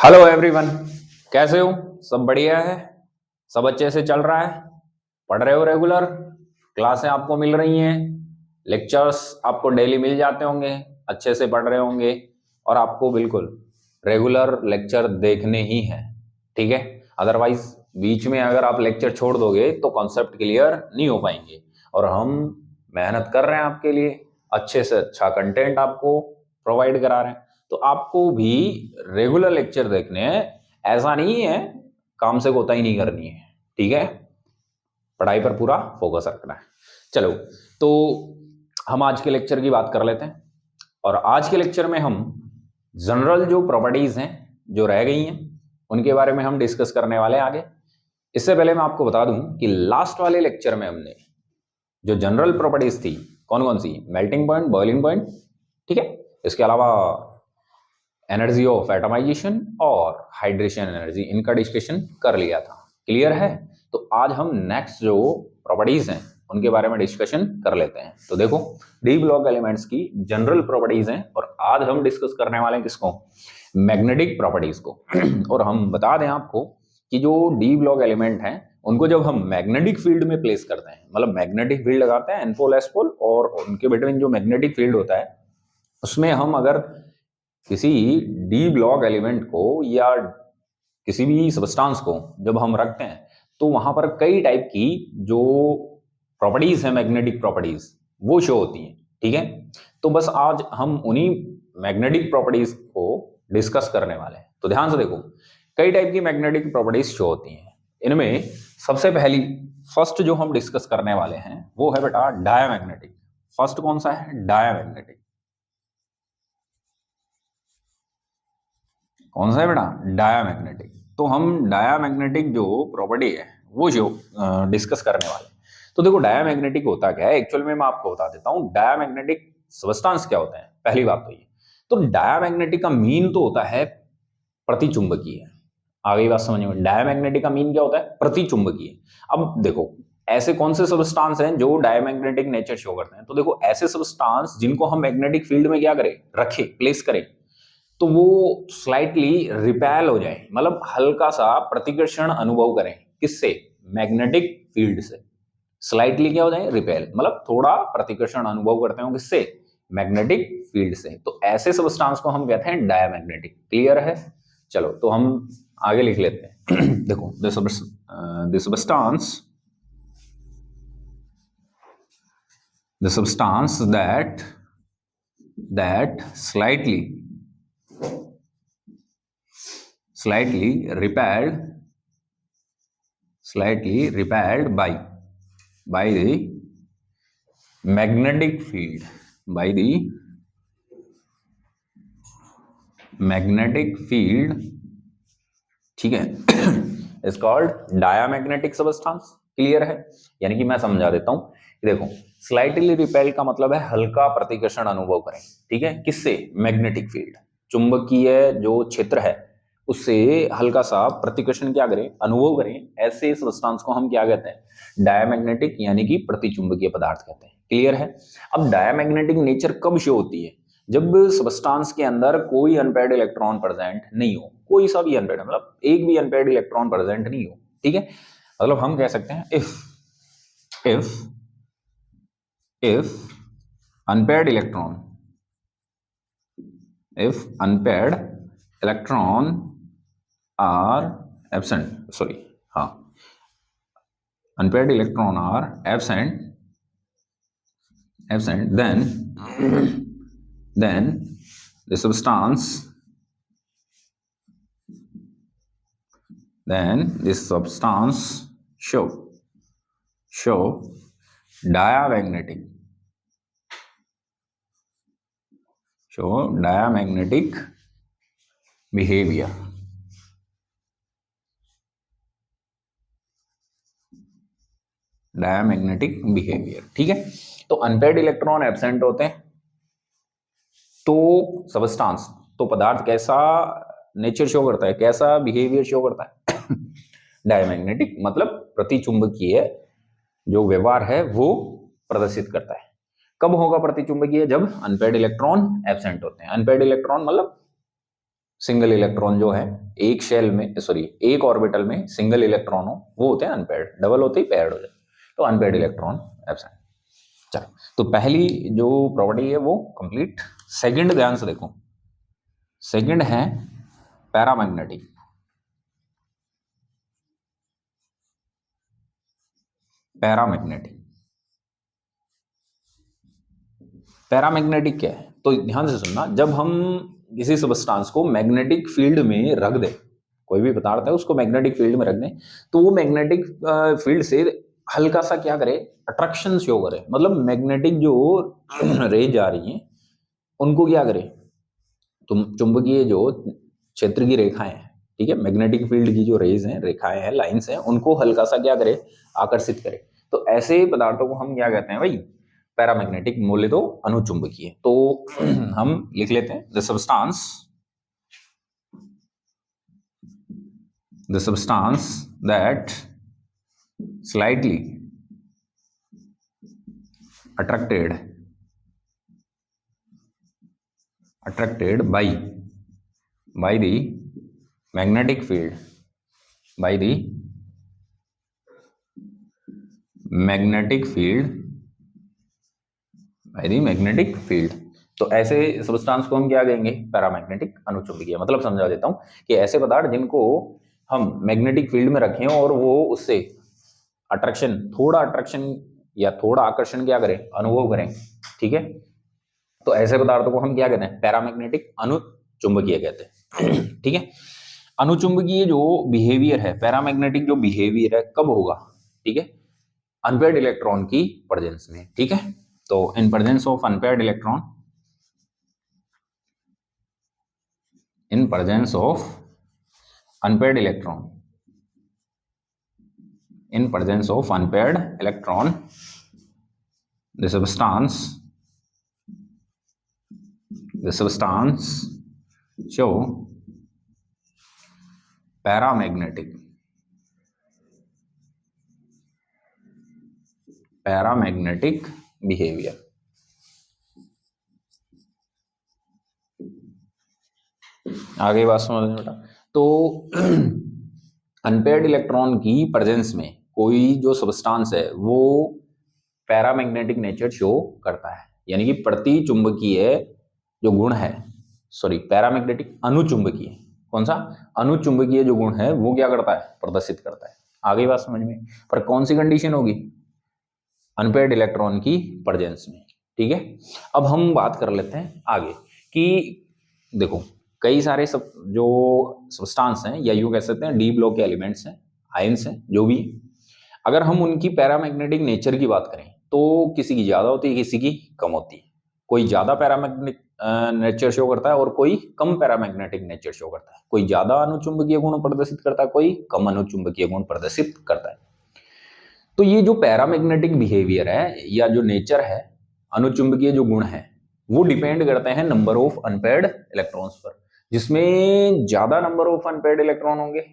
Hello everyone, कैसे हो? सब बढ़िया है? सब अच्छे से चल रहा है? पढ़ रहे हो रेगुलर? क्लासें आपको मिल रही हैं? लेक्चर्स आपको डेली मिल जाते होंगे? अच्छे से पढ़ रहे होंगे और आपको बिल्कुल रेगुलर लेक्चर देखने ही हैं, ठीक है? अदरवाइज बीच में अगर आप लेक्चर छोड़ दोगे तो कॉन्सेप्ट क्लियर नहीं हो पाएंगे। और हम मेहनत कर रहे हैं आपके लिए, अच्छे से अच्छा कंटेंट आपको प्रोवाइड करा रहे हैं, तो आपको भी रेगुलर लेक्चर देखने हैं। ऐसा नहीं है काम से कोताही नहीं करनी है, ठीक है? पढ़ाई पर पूरा फोकस रखना है। चलो, तो हम आज के लेक्चर की बात कर लेते हैं। और आज के लेक्चर में हम जनरल जो प्रॉपर्टीज हैं जो रह गई हैं उनके बारे में हम डिस्कस करने वाले हैं आगे। इससे पहले मैं आपको बता दूं कि लास्ट वाले लेक्चर में हमने जो जनरल प्रॉपर्टीज थी कौन कौन सी, मेल्टिंग पॉइंट, बॉइलिंग पॉइंट, ठीक है, इसके अलावा एनर्जी ऑफ एटमाइजेशन और हाइड्रेशन एनर्जी, इनका डिस्कशन कर लिया था। क्लियर है? तो आज हम नेक्स्ट जो प्रॉपर्टीज हैं उनके बारे में डिस्कशन कर लेते हैं। तो देखो, डी ब्लॉक एलिमेंट्स की जनरल प्रॉपर्टीज हैं और आज हम डिस्कस करने वाले हैं किसको? मैग्नेटिक प्रॉपर्टीज को। और हम बता दें आपको कि जो डी ब्लॉक एलिमेंट हैं उनको जब हम मैग्नेटिक फील्ड में प्लेस करते हैं, मतलब मैग्नेटिक फील्ड लगाते हैं, एन पोल एस पोल, और उनके बिटवीन जो मैग्नेटिक फील्ड होता है उसमें हम अगर किसी डी ब्लॉक एलिमेंट को या किसी भी सब्सटेंस को जब हम रखते हैं तो वहां पर कई टाइप की जो प्रॉपर्टीज है, मैग्नेटिक प्रॉपर्टीज, वो शो होती हैं, ठीक है? तो बस आज हम उन्हीं मैग्नेटिक प्रॉपर्टीज को डिस्कस करने वाले हैं। तो ध्यान से देखो, कई टाइप की मैग्नेटिक प्रॉपर्टीज शो होती हैं। इनमें सबसे पहली फर्स्ट जो हम डिस्कस करने वाले हैं वो है बेटा डायामैग्नेटिक। फर्स्ट कौन सा है? डायामैग्नेटिक। कौन सा है बेटा? डायामैग्नेटिक। तो हम डायामैग्नेटिक जो प्रॉपर्टी है वो जो डिस्कस करने वाले हैं। तो देखो, डायामैग्नेटिक होता क्या है एक्चुअल में, मैं आपको बता देता हूं। डायामैग्नेटिक सब्सटेंस क्या होता है, पहली बात तो ये। तो डायामैग्नेटिक का मीन तो होता है प्रतिचुंबकीय। आगे बात समझ में? डायामैग्नेटिक का मीन क्या होता है? प्रतिचुंबकीय। अब देखो, ऐसे कौन से सब्सटेंस हैं जो डायामैग्नेटिक नेचर शो करते हैं? तो देखो, ऐसे सब्सटेंस जिनको हम मैग्नेटिक फील्ड में क्या करें, रखें, प्लेस करें, तो वो स्लाइटली रिपेल हो जाए, मतलब हल्का सा प्रतिकर्षण अनुभव करें। किससे? मैग्नेटिक फील्ड से। स्लाइटली क्या हो जाए? रिपेल, मतलब थोड़ा प्रतिकर्षण अनुभव करते हो। किससे? मैग्नेटिक फील्ड से। तो ऐसे सब्सटेंस को हम कहते हैं डायामैग्नेटिक। क्लियर है? चलो, तो हम आगे लिख लेते हैं। देखो, the substance that slightly repelled by the magnetic field, ठीक है, is called diamagnetic substance. Clear है? यानी कि मैं समझा देता हूं कि देखो, स्लाइटली रिपेल का मतलब है हल्का प्रतिकर्षण अनुभव करें, ठीक है? किससे? मैग्नेटिक फील्ड, चुंबकीय जो क्षेत्र है उससे हल्का सा प्रतिकर्षण क्या करें, अनुभव करें। ऐसे सब्सटेंस को हम क्या कहते हैं? डायामैग्नेटिक, यानी कि प्रतिचुंबकीय पदार्थ कहते हैं। क्लियर है? अब डायामैग्नेटिक नेचर कब शो होती है? जब सब्सटेंस के अंदर कोई अनपेयर्ड इलेक्ट्रॉन प्रेजेंट नहीं हो, कोई सा भी अनपेयर्ड, मतलब एक भी अनपेयर्ड इलेक्ट्रॉन प्रेजेंट नहीं हो, ठीक है? मतलब हम कह सकते हैं if unpaired electron are absent, unpaired electron are absent, then the substance show diamagnetic behavior। Diamagnetic behaviour, ठीक है? तो अनपेयर्ड इलेक्ट्रॉन एब्सेंट होते हैं तो सब्सटेंस, तो पदार्थ कैसा नेचर शो करता है, कैसा बिहेवियर शो करता है? डायामैग्नेटिक, मतलब प्रतिचुंबकीय जो व्यवहार है वो प्रदर्शित करता है। कब होगा प्रतिचुंबकीय? जब अनपेयर्ड इलेक्ट्रॉन एब्सेंट होते हैं। अनपेयर्ड इलेक्ट्रॉन मतलब सिंगल इलेक्ट्रॉन जो है एक शेल में, सॉरी एक ऑर्बिटल में सिंगल इलेक्ट्रॉन हो, वो होते हैं अनपेयर्ड, डबल होते ही पेयर्ड हो जाए, तो अनपेयर्ड इलेक्ट्रॉन एब्सेंट। चलो, तो पहली जो प्रॉपर्टी है वो कंप्लीट। सेकंड ध्यान से देखो, सेकंड है पैरामैग्नेटिक। पैरामैग्नेटिक, पैरामैग्नेटिक क्या है? तो ध्यान से सुनना, जब हम किसी सब्सटेंस को मैग्नेटिक फील्ड में रख दें, कोई भी पदार्थ है उसको मैग्नेटिक फील्ड में रख दें, तो वो मैग्नेटिक फील्ड से हल्का सा क्या करे, अट्रैक्शन शो करे, मतलब मैग्नेटिक जो रेज आ रही हैं उनको क्या करे, तुम चुंबकीय जो क्षेत्र की रेखाएं हैं, ठीक है, मैग्नेटिक फील्ड की जो रेज हैं, रेखाएं हैं, लाइंस हैं, उनको हल्का सा क्या करे, आकर्षित करे। तो ऐसे पदार्थों को हम क्या कहते हैं भाई, पैरामैग्नेटिक, मूल्य तो अनुचुंबकीय। तो हम लिख लेते हैं, the substance that slightly attracted by the magnetic field, by the magnetic field, तो ऐसे सब्सटेंस को हम क्या कहेंगे, पैरामैग्नेटिक, अनुचुंबकीय। मतलब समझा देता हूं कि ऐसे पदार्थ जिनको हम मैग्नेटिक फील्ड में रखें और वो उससे अट्रैक्शन, थोड़ा अट्रैक्शन या थोड़ा आकर्षण क्या करें, अनुभव करें, ठीक है, तो ऐसे पदार्थों को हम क्या कहते हैं, पैरामैग्नेटिक, अनुचुंबकीय कहते हैं। ठीक है, अनुचुंबकीय जो बिहेवियर है, पैरामैग्नेटिक जो बिहेवियर है, कब होगा, ठीक है, अनपेयर्ड इलेक्ट्रॉन की प्रेजेंस में, ठीक है। तो in presence of unpaired electron, in presence of unpaired electron, in presence of unpaired electron, the substance show paramagnetic behavior। आगे बात समझ में बेटा। तो अनपेयर्ड इलेक्ट्रॉन की प्रेजेंस में कोई जो सब्सटेंस है वो पैरामैग्नेटिक नेचर शो करता है, यानी कि प्रति चुंबकीय जो गुण है, सॉरी पैरामैग्नेटिक, अनुचुंबकीय, कौन सा, अनुचुंबकीय जो गुण है वो क्या करता है, प्रदर्शित करता है। आगे बात समझ में, पर कौन सी कंडीशन होगी, अनपेयर्ड इलेक्ट्रॉन की प्रेजेंस में, ठीक है। अब हम बात कर लेते हैं आगे कि देखो कई सारे सब जो सब्सटेंस हैं, या यूं कह सकते हैं डी ब्लॉक के एलिमेंट्स हैं, आयंस हैं, जो भी, अगर हम उनकी पैरामैग्नेटिक नेचर की बात करें तो किसी की ज्यादा होती है, किसी की कम होती है। कोई ज्यादा पैरामैग्नेटिक नेचर शो करता है और कोई कम पैरामैग्नेटिक नेचर शो करता है। कोई ज्यादा अनुचुंबकीय गुण प्रदर्शित करता है, कोई कम अनुचुंबकीय गुण प्रदर्शित करता है। तो ये जो पैरामैग्नेटिक बिहेवियर है या जो नेचर है, अनुचुंबकीय जो गुण है, वो डिपेंड करते हैं नंबर ऑफ अनपेयर्ड इलेक्ट्रॉन्स पर। जिसमें ज्यादा नंबर ऑफ अनपेयर्ड इलेक्ट्रॉन होंगे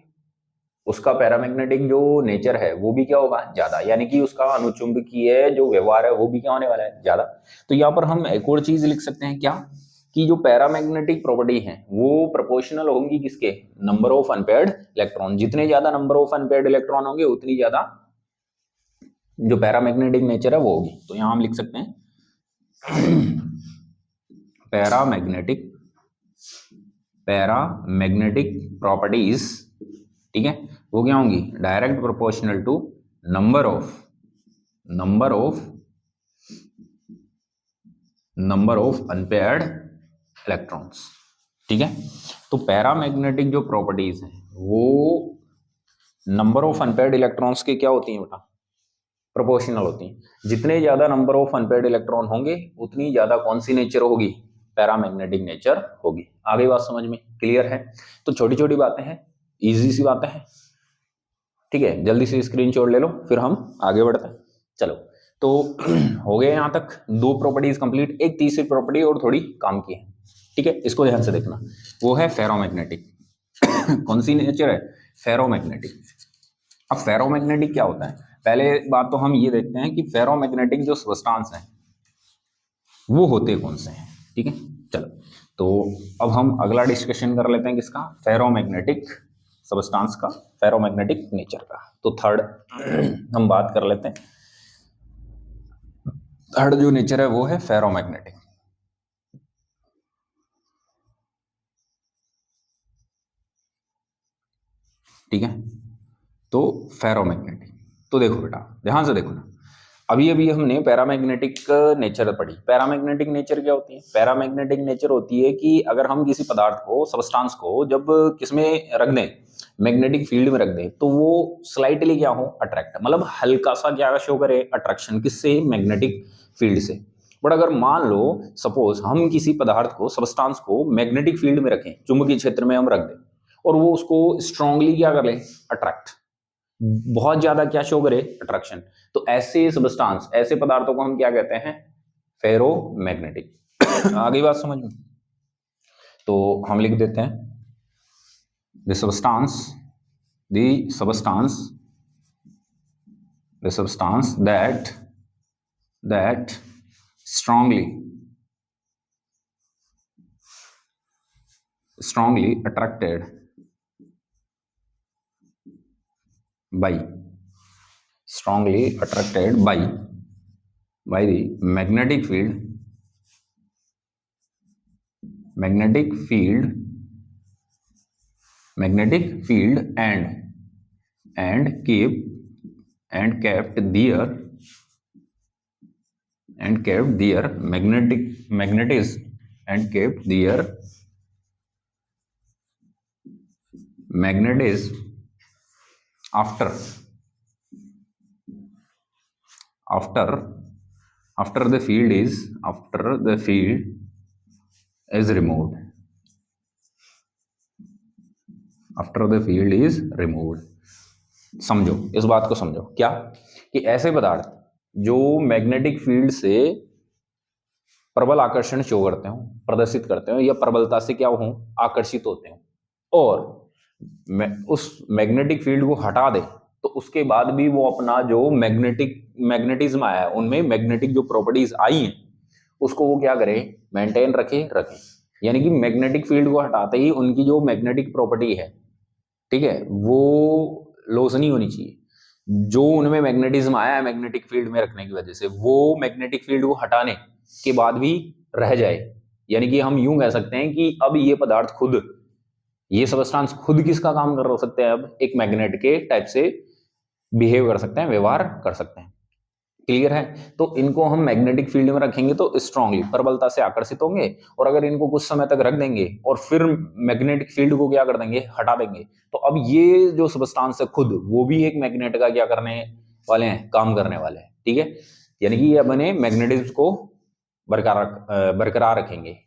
उसका पैरामैग्नेटिक जो नेचर है वो भी क्या होगा, ज्यादा, यानी कि उसका अनुचुंबकीय जो व्यवहार है वो भी क्या होने वाला है, ज्यादा। तो यहाँ पर हम एक और चीज लिख सकते हैं क्या, कि जो पैरामैग्नेटिक प्रॉपर्टी है वो प्रोपोर्शनल होंगी किसके, नंबर ऑफ अनपेयर्ड इलेक्ट्रॉन। जितने ज्यादा नंबर ऑफ अनपेयर्ड इलेक्ट्रॉन होंगे उतनी ज्यादा जो पैरामैग्नेटिक नेचर है वो होगी। तो यहाँ हम लिख सकते हैं पैरामैग्नेटिक प्रॉपर्टीज, ठीक है, वो क्या होंगी, direct proportional to number of unpaired electrons, ठीक है। तो पैरामैग्नेटिक जो प्रॉपर्टीज हैं वो नंबर ऑफ अनपेयर्ड इलेक्ट्रॉन्स के क्या होती हैं बेटा, प्रोपोर्शनल होती हैं। जितने ज्यादा नंबर ऑफ अनपेयर्ड इलेक्ट्रॉन होंगे उतनी ज्यादा कौन सी नेचर होगी, पैरामैग्नेटिक नेचर होगी। आगे बात समझ में क्लियर है। तो छोटी छोटी बातें हैं, इजी सी बातें हैं, ठीक है। जल्दी से स्क्रीनशॉट ले लो फिर हम आगे बढ़ते हैं। चलो, तो हो गए यहां तक दो प्रॉपर्टीज कंप्लीट। एक तीसरी प्रॉपर्टी और थोड़ी काम की है, ठीक है, इसको ध्यान से देखना, वो है फेरोमैग्नेटिक। कौन सी नेचर है, फेरोमैग्नेटिक। अब फेरोमैग्नेटिक क्या होता है, पहले बात तो हम ये देखते हैं कि फेरोमैग्नेटिक जो सब्सटेंस हैं वो होते कौन से हैं, ठीक है। चलो, तो अब हम अगला डिस्कशन कर लेते हैं किसका, फेरोमैग्नेटिक सबस्टांस का, फेरोमैग्नेटिक नेचर का। तो थर्ड हम बात कर लेते हैं, थर्ड जो नेचर है वो है फेरोमैग्नेटिक। ठीक है, तो फेरोमैग्नेटिक, तो देखो बेटा ध्यान से देखो ना, अभी अभी हमने पैरामैग्नेटिक नेचर पढ़ी। पैरामैग्नेटिक नेचर क्या होती है? पैरामैग्नेटिक नेचर होती है कि अगर हम किसी पदार्थ को, सबस्टांस को जब किसमें रख दें, मैग्नेटिक फील्ड में रख दें, तो वो स्लाइटली क्या हो, अट्रैक्ट, मतलब हल्का सा क्या शो करे, अट्रैक्शन, किससे, मैग्नेटिक फील्ड से। बट अगर मान लो सपोज हम किसी पदार्थ को, सबस्टांस को मैग्नेटिक फील्ड में रखें, चुंबकीय क्षेत्र में हम रख दें, और वो उसको स्ट्रांगली क्या कर ले, अट्रैक्ट, बहुत ज्यादा क्या शो करे, अट्रैक्शन, तो ऐसे सबस्टांस, ऐसे पदार्थों को हम क्या कहते हैं, फेरोमैग्नेटिक। आगे बात समझ में? तो हम लिख देते हैं the substance that strongly attracted by the magnetic field and kept their magnetism after the field is removed, समझो इस बात को, समझो क्या, कि ऐसे पदार्थ जो मैग्नेटिक फील्ड से प्रबल आकर्षण शो करते हो, प्रदर्शित करते हो, या प्रबलता से क्या हो, आकर्षित होते हो, और उस मैग्नेटिक फील्ड को हटा दे, तो उसके बाद भी वो अपना जो मैग्नेटिज्म आया है, उनमें मैग्नेटिक जो प्रॉपर्टीज आई हैं, उसको वो क्या करे, मेंटेन रखे। यानी कि मैग्नेटिक फील्ड को हटाते ही उनकी जो मैग्नेटिक प्रॉपर्टी है, ठीक है, वो लॉस नहीं होनी चाहिए। जो उनमें मैग्नेटिज्म आया है मैग्नेटिक फील्ड में रखने की वजह से, वो मैग्नेटिक फील्ड को हटाने के बाद भी रह जाए। यानी कि हम यूं कह सकते हैं कि अब ये पदार्थ खुद, ये सबस्टांस खुद किसका काम कर सकते हैं, अब एक मैग्नेट के टाइप से बिहेव कर सकते हैं, व्यवहार कर सकते हैं। क्लियर है? तो इनको हम मैग्नेटिक फील्ड में रखेंगे तो स्ट्रांगली, प्रबलता से आकर्षित होंगे, और अगर इनको कुछ समय तक रख देंगे और फिर मैग्नेटिक फील्ड को क्या कर देंगे, हटा देंगे, तो अब ये जो सबस्टांस है खुद, वो भी एक मैग्नेट का क्या करने वाले हैं, काम करने वाले हैं। ठीक है, यानी कि ये अपने मैग्नेटिज्म को बरकरार रखेंगे,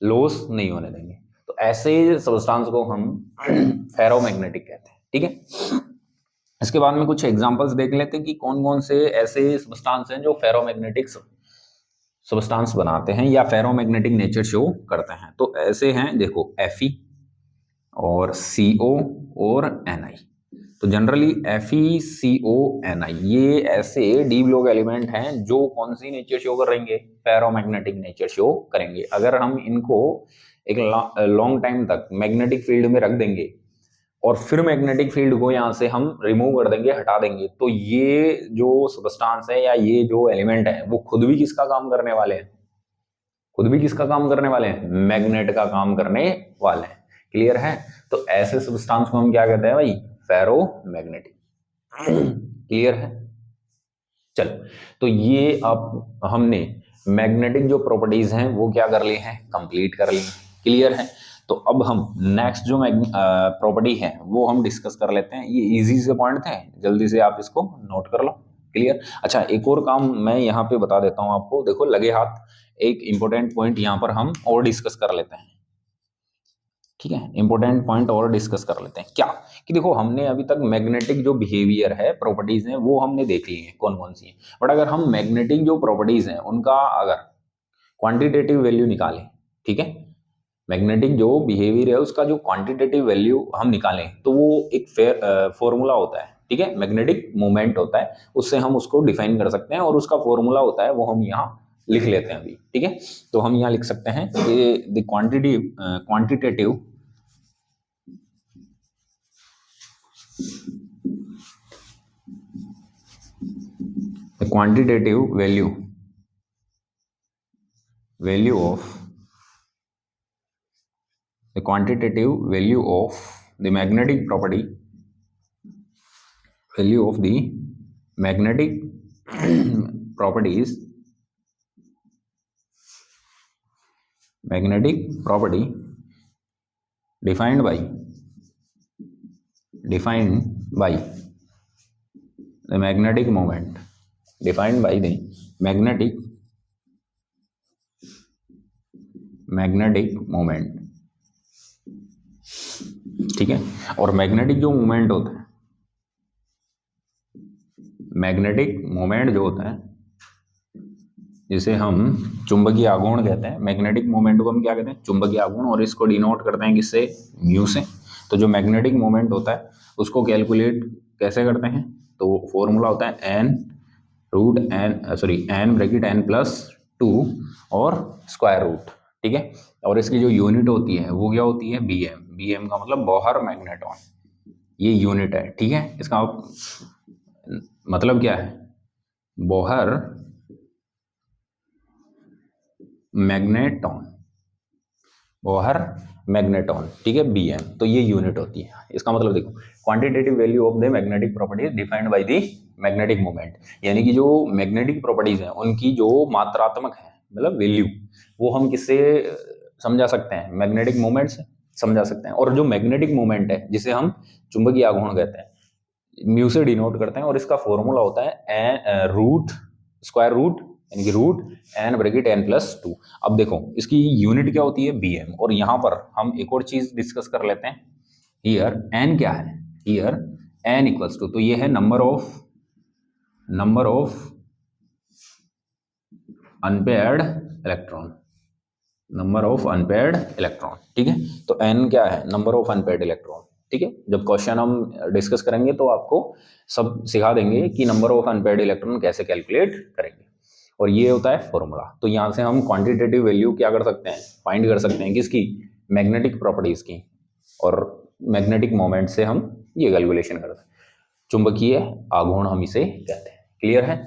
लॉस नहीं होने देंगे। तो ऐसे सबस्टांस को हम फेरोमैग्नेटिक कहते हैं। ठीक है, इसके बाद में कुछ एग्जांपल्स देख लेते हैं कि कौन कौन से ऐसे सबस्टांस हैं जो फेरोमैग्नेटिक सबस्टांस बनाते हैं या फेरोमैग्नेटिक नेचर शो करते हैं। तो ऐसे हैं, देखो Fe और CO और Ni। तो जनरली FeCO Ni ये ऐसे डी ब्लॉक एलिमेंट हैं जो कौन सी नेचर शो करेंगे, फेरोमैग्नेटिक नेचर शो करेंगे। अगर हम इनको एक लॉन्ग टाइम तक मैग्नेटिक फील्ड में रख देंगे और फिर मैग्नेटिक फील्ड को यहाँ से हम रिमूव कर देंगे, हटा देंगे, तो ये जो सबस्टांस है या ये जो एलिमेंट है वो खुद भी किसका काम करने वाले हैं, मैग्नेट का काम करने वाले हैं। क्लियर है? तो ऐसे सबस्टांस को हम क्या कहते हैं भाई, फेरोमैग्नेटिक। क्लियर है? चलो, तो ये अब हमने मैग्नेटिक जो प्रॉपर्टीज हैं वो क्या कर ली हैं, कंप्लीट कर ली। क्लियर है? तो अब हम नेक्स्ट जो प्रॉपर्टी है वो हम डिस्कस कर लेते हैं। ये इजी से पॉइंट थे, जल्दी से आप इसको नोट कर लो। क्लियर? अच्छा, एक और काम मैं यहाँ पे बता देता हूँ आपको, देखो लगे हाथ एक इंपॉर्टेंट पॉइंट यहाँ पर हम और डिस्कस कर लेते हैं। ठीक है, इंपॉर्टेंट पॉइंट और डिस्कस कर लेते हैं। क्या कि देखो, हमने अभी तक मैग्नेटिक जो बिहेवियर है, प्रॉपर्टीज हैं, वो हमने देख ली हैं कौन कौन सी हैं। बट अगर हम मैग्नेटिक जो प्रॉपर्टीज हैं उनका अगर क्वांटिटेटिव वैल्यू निकालें, ठीक है, मैग्नेटिक जो बिहेवियर है उसका जो क्वांटिटेटिव वैल्यू हम निकालें, तो वो एक फॉर्मूला होता है। ठीक है, मैग्नेटिक मोमेंट होता है, उससे हम उसको डिफाइन कर सकते हैं और उसका फॉर्मूला होता है वो हम यहाँ लिख लेते हैं अभी, ठीक है। तो हम यहाँ लिख सकते हैं कि the quantitative value of the quantitative value of the magnetic property, value of the magnetic properties, magnetic property defined by the magnetic moment, defined by the magnetic moment, ठीक है। और मैग्नेटिक जो मूवमेंट होता है, मैग्नेटिक मोमेंट जो होता है जिसे हम चुंबकीय आघूर्ण कहते हैं, मैग्नेटिक मोमेंट को हम क्या कहते हैं, चुंबकीय आघूर्ण, और इसको डिनोट करते हैं किससे, म्यू से। तो जो मैग्नेटिक मोमेंट होता है उसको कैलकुलेट कैसे करते हैं, तो फॉर्मूला होता है एन ब्रैकेट एन प्लस 2 और स्क्वायर रूट, ठीक है। और इसकी जो यूनिट होती है वो क्या होती है, बीएम का मतलब बोहर मैग्नेटॉन, ये यूनिट है, ठीक है। इसका मतलब क्या है, बोहर मैग्नेटॉन, ठीक है, बीएम, तो ये यूनिट होती है। इसका मतलब देखो, quantitative value of the magnetic properties defined by the magnetic moment, यानी कि जो मैग्नेटिक प्रॉपर्टीज हैं उनकी जो मात्रात्मक है, मतलब वैल्यू, वो हम किससे समझा सकते हैं, मैग्नेटिक मोमेंट से समझा सकते हैं। और जो मैग्नेटिक मोमेंट है जिसे हम चुंबकीय आघूर्ण कहते हैं, म्यू से डिनोट करते हैं, और इसका फॉर्मूला होता है स्क्वायर रूट, यानी कि root N bracket N plus 2। अब देखो इसकी यूनिट क्या होती है, बीएम, और यहाँ पर हम एक और चीज डिस्कस कर लेते हैं। हियर एन क्या है, हियर एन इक्वल्स टू, तो ये है number of unpaired electron, number of unpaired electron, ठीक है। तो एन क्या है, नंबर ऑफ अनपेयर्ड इलेक्ट्रॉन, ठीक है। जब क्वेश्चन हम डिस्कस करेंगे तो आपको सब सिखा देंगे कि नंबर ऑफ अनपेयर्ड इलेक्ट्रॉन कैसे कैलकुलेट करेंगे, और ये होता है फॉर्मूला। तो यहाँ से हम क्वांटिटेटिव वैल्यू क्या कर सकते हैं, फाइंड कर सकते हैं, किसकी, मैग्नेटिक प्रॉपर्टीज की, और मैग्नेटिक मोमेंट से हम ये कैलकुलेशन करते हैं, चुंबकीय आघूर्ण हम इसे कहते हैं। क्लियर है।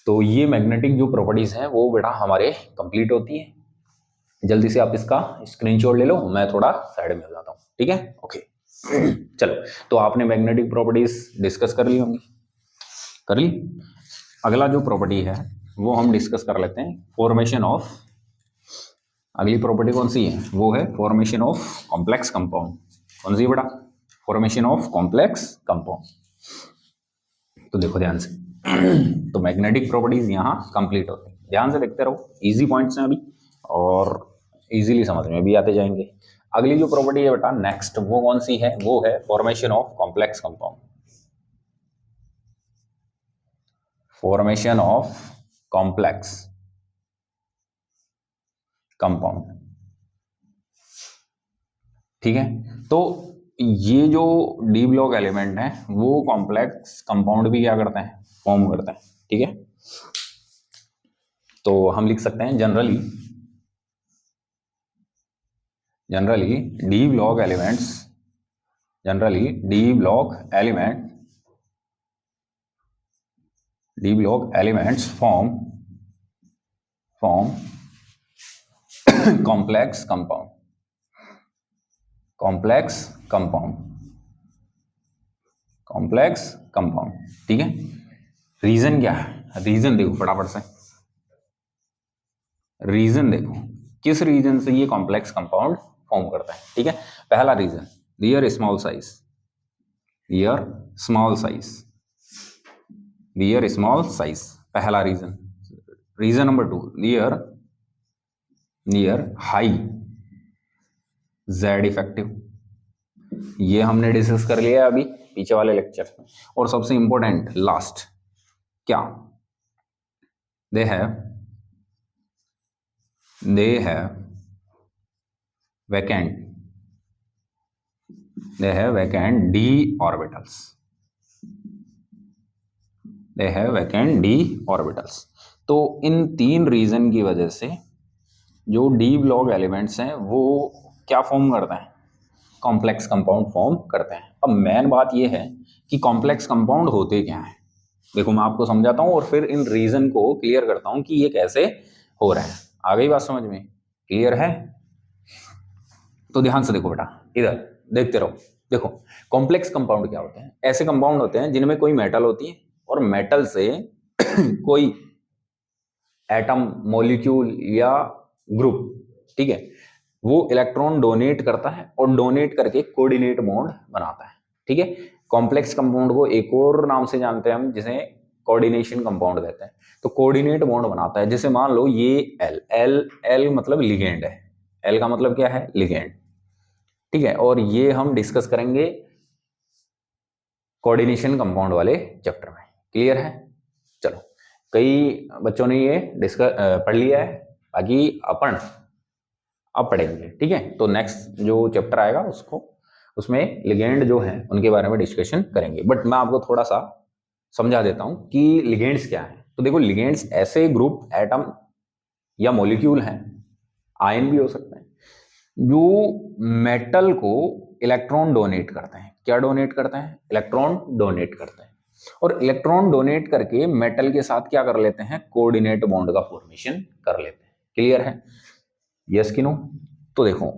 तो ये मैग्नेटिक जो प्रॉपर्टीज हैं वो बेटा हमारे कंप्लीट होती है। जल्दी से आप इसका स्क्रीनशॉट ले लो, मैं थोड़ा साइड में हो जाता हूँ, ठीक है, ओके। चलो, तो आपने मैग्नेटिक प्रॉपर्टीज डिस्कस कर ली होंगी, कर ली। अगला जो प्रॉपर्टी है वो हम डिस्कस कर लेते हैं, फॉर्मेशन ऑफ, अगली प्रॉपर्टी कौन सी है, वो है फॉर्मेशन ऑफ कॉम्प्लेक्स कंपाउंड। कौन सी बेटा, फॉर्मेशन ऑफ कॉम्प्लेक्स कंपाउंड। तो देखो ध्यान से, तो मैग्नेटिक प्रॉपर्टीज यहाँ कंप्लीट होती है, ध्यान से देखते रहो, इजी पॉइंट्स हैं अभी और इजीली समझ में भी आते जाएंगे। अगली जो प्रॉपर्टी है बेटा नेक्स्ट, वो कौन सी है, वो है formation of complex compound, formation of complex compound, ठीक है। तो ये जो डी ब्लॉक एलिमेंट है वो कॉम्प्लेक्स कंपाउंड भी क्या करते हैं, फॉर्म करते हैं, ठीक है। तो हम लिख सकते हैं generally D block elements form complex compound, ठीक है। रीजन क्या है, रीजन देखो फटाफट से, रीजन देखो किस रीजन से ये कॉम्प्लेक्स कंपाउंड फॉर्म करता है, ठीक है। पहला रीजन, देयर स्मॉल साइज, पहला reason. Reason number 2, near high Z effective, ये हमने डिस्कस कर लिया अभी पीछे वाले लेक्चर में। और सबसे इंपॉर्टेंट लास्ट क्या, they have vacant d orbitals, तो इन 3 रीजन की वजह से जो डी ब्लॉक एलिमेंट्स हैं वो क्या फॉर्म करते हैं, कॉम्प्लेक्स कंपाउंड फॉर्म करते हैं। अब मेन बात ये है कि कॉम्प्लेक्स कंपाउंड होते क्या हैं। देखो मैं आपको समझाता हूँ और फिर इन रीजन को क्लियर करता हूँ कि ये कैसे हो रहा है। आ गई बात समझ में, क्लियर है? तो ध्यान से देखो बेटा, इधर देखते रहो। देखो कॉम्प्लेक्स कंपाउंड क्या होते हैं, ऐसे कंपाउंड होते हैं जिनमें कोई मेटल होती है और मेटल से कोई एटम, मॉलिक्यूल या ग्रुप, ठीक है, वो इलेक्ट्रॉन डोनेट करता है और डोनेट करके कोऑर्डिनेट बॉन्ड बनाता है। ठीक है, कॉम्प्लेक्स कंपाउंड को एक और नाम से जानते हैं हम, जिसे कोऑर्डिनेशन कंपाउंड कहते हैं। तो कोऑर्डिनेट बॉन्ड बनाता है, जैसे मान लो ये एल एल एल मतलब लिगेंड है, एल का मतलब क्या है, लिगेंड। ठीक है, और ये हम डिस्कस करेंगे कोऑर्डिनेशन कंपाउंड वाले चैप्टर में। क्लियर है? चलो, कई बच्चों ने ये डिस्कस पढ़ लिया है, बाकी अपन अब पढ़ेंगे। ठीक है, तो नेक्स्ट जो चैप्टर आएगा उसमें लिगेंड जो है उनके बारे में डिस्कशन करेंगे। बट मैं आपको थोड़ा सा समझा देता हूं कि लिगेंड्स क्या है। तो देखो, लिगेंड्स ऐसे ग्रुप, एटम या मॉलिक्यूल हैं, आयन भी हो सकते हैं, जो मेटल को इलेक्ट्रॉन डोनेट करते हैं। क्या डोनेट करते हैं? इलेक्ट्रॉन डोनेट करते हैं। और इलेक्ट्रॉन डोनेट करके मेटल के साथ क्या कर लेते हैं, कोऑर्डिनेट बॉन्ड का फॉर्मेशन कर लेते हैं। क्लियर है? यस कि नो? तो देखो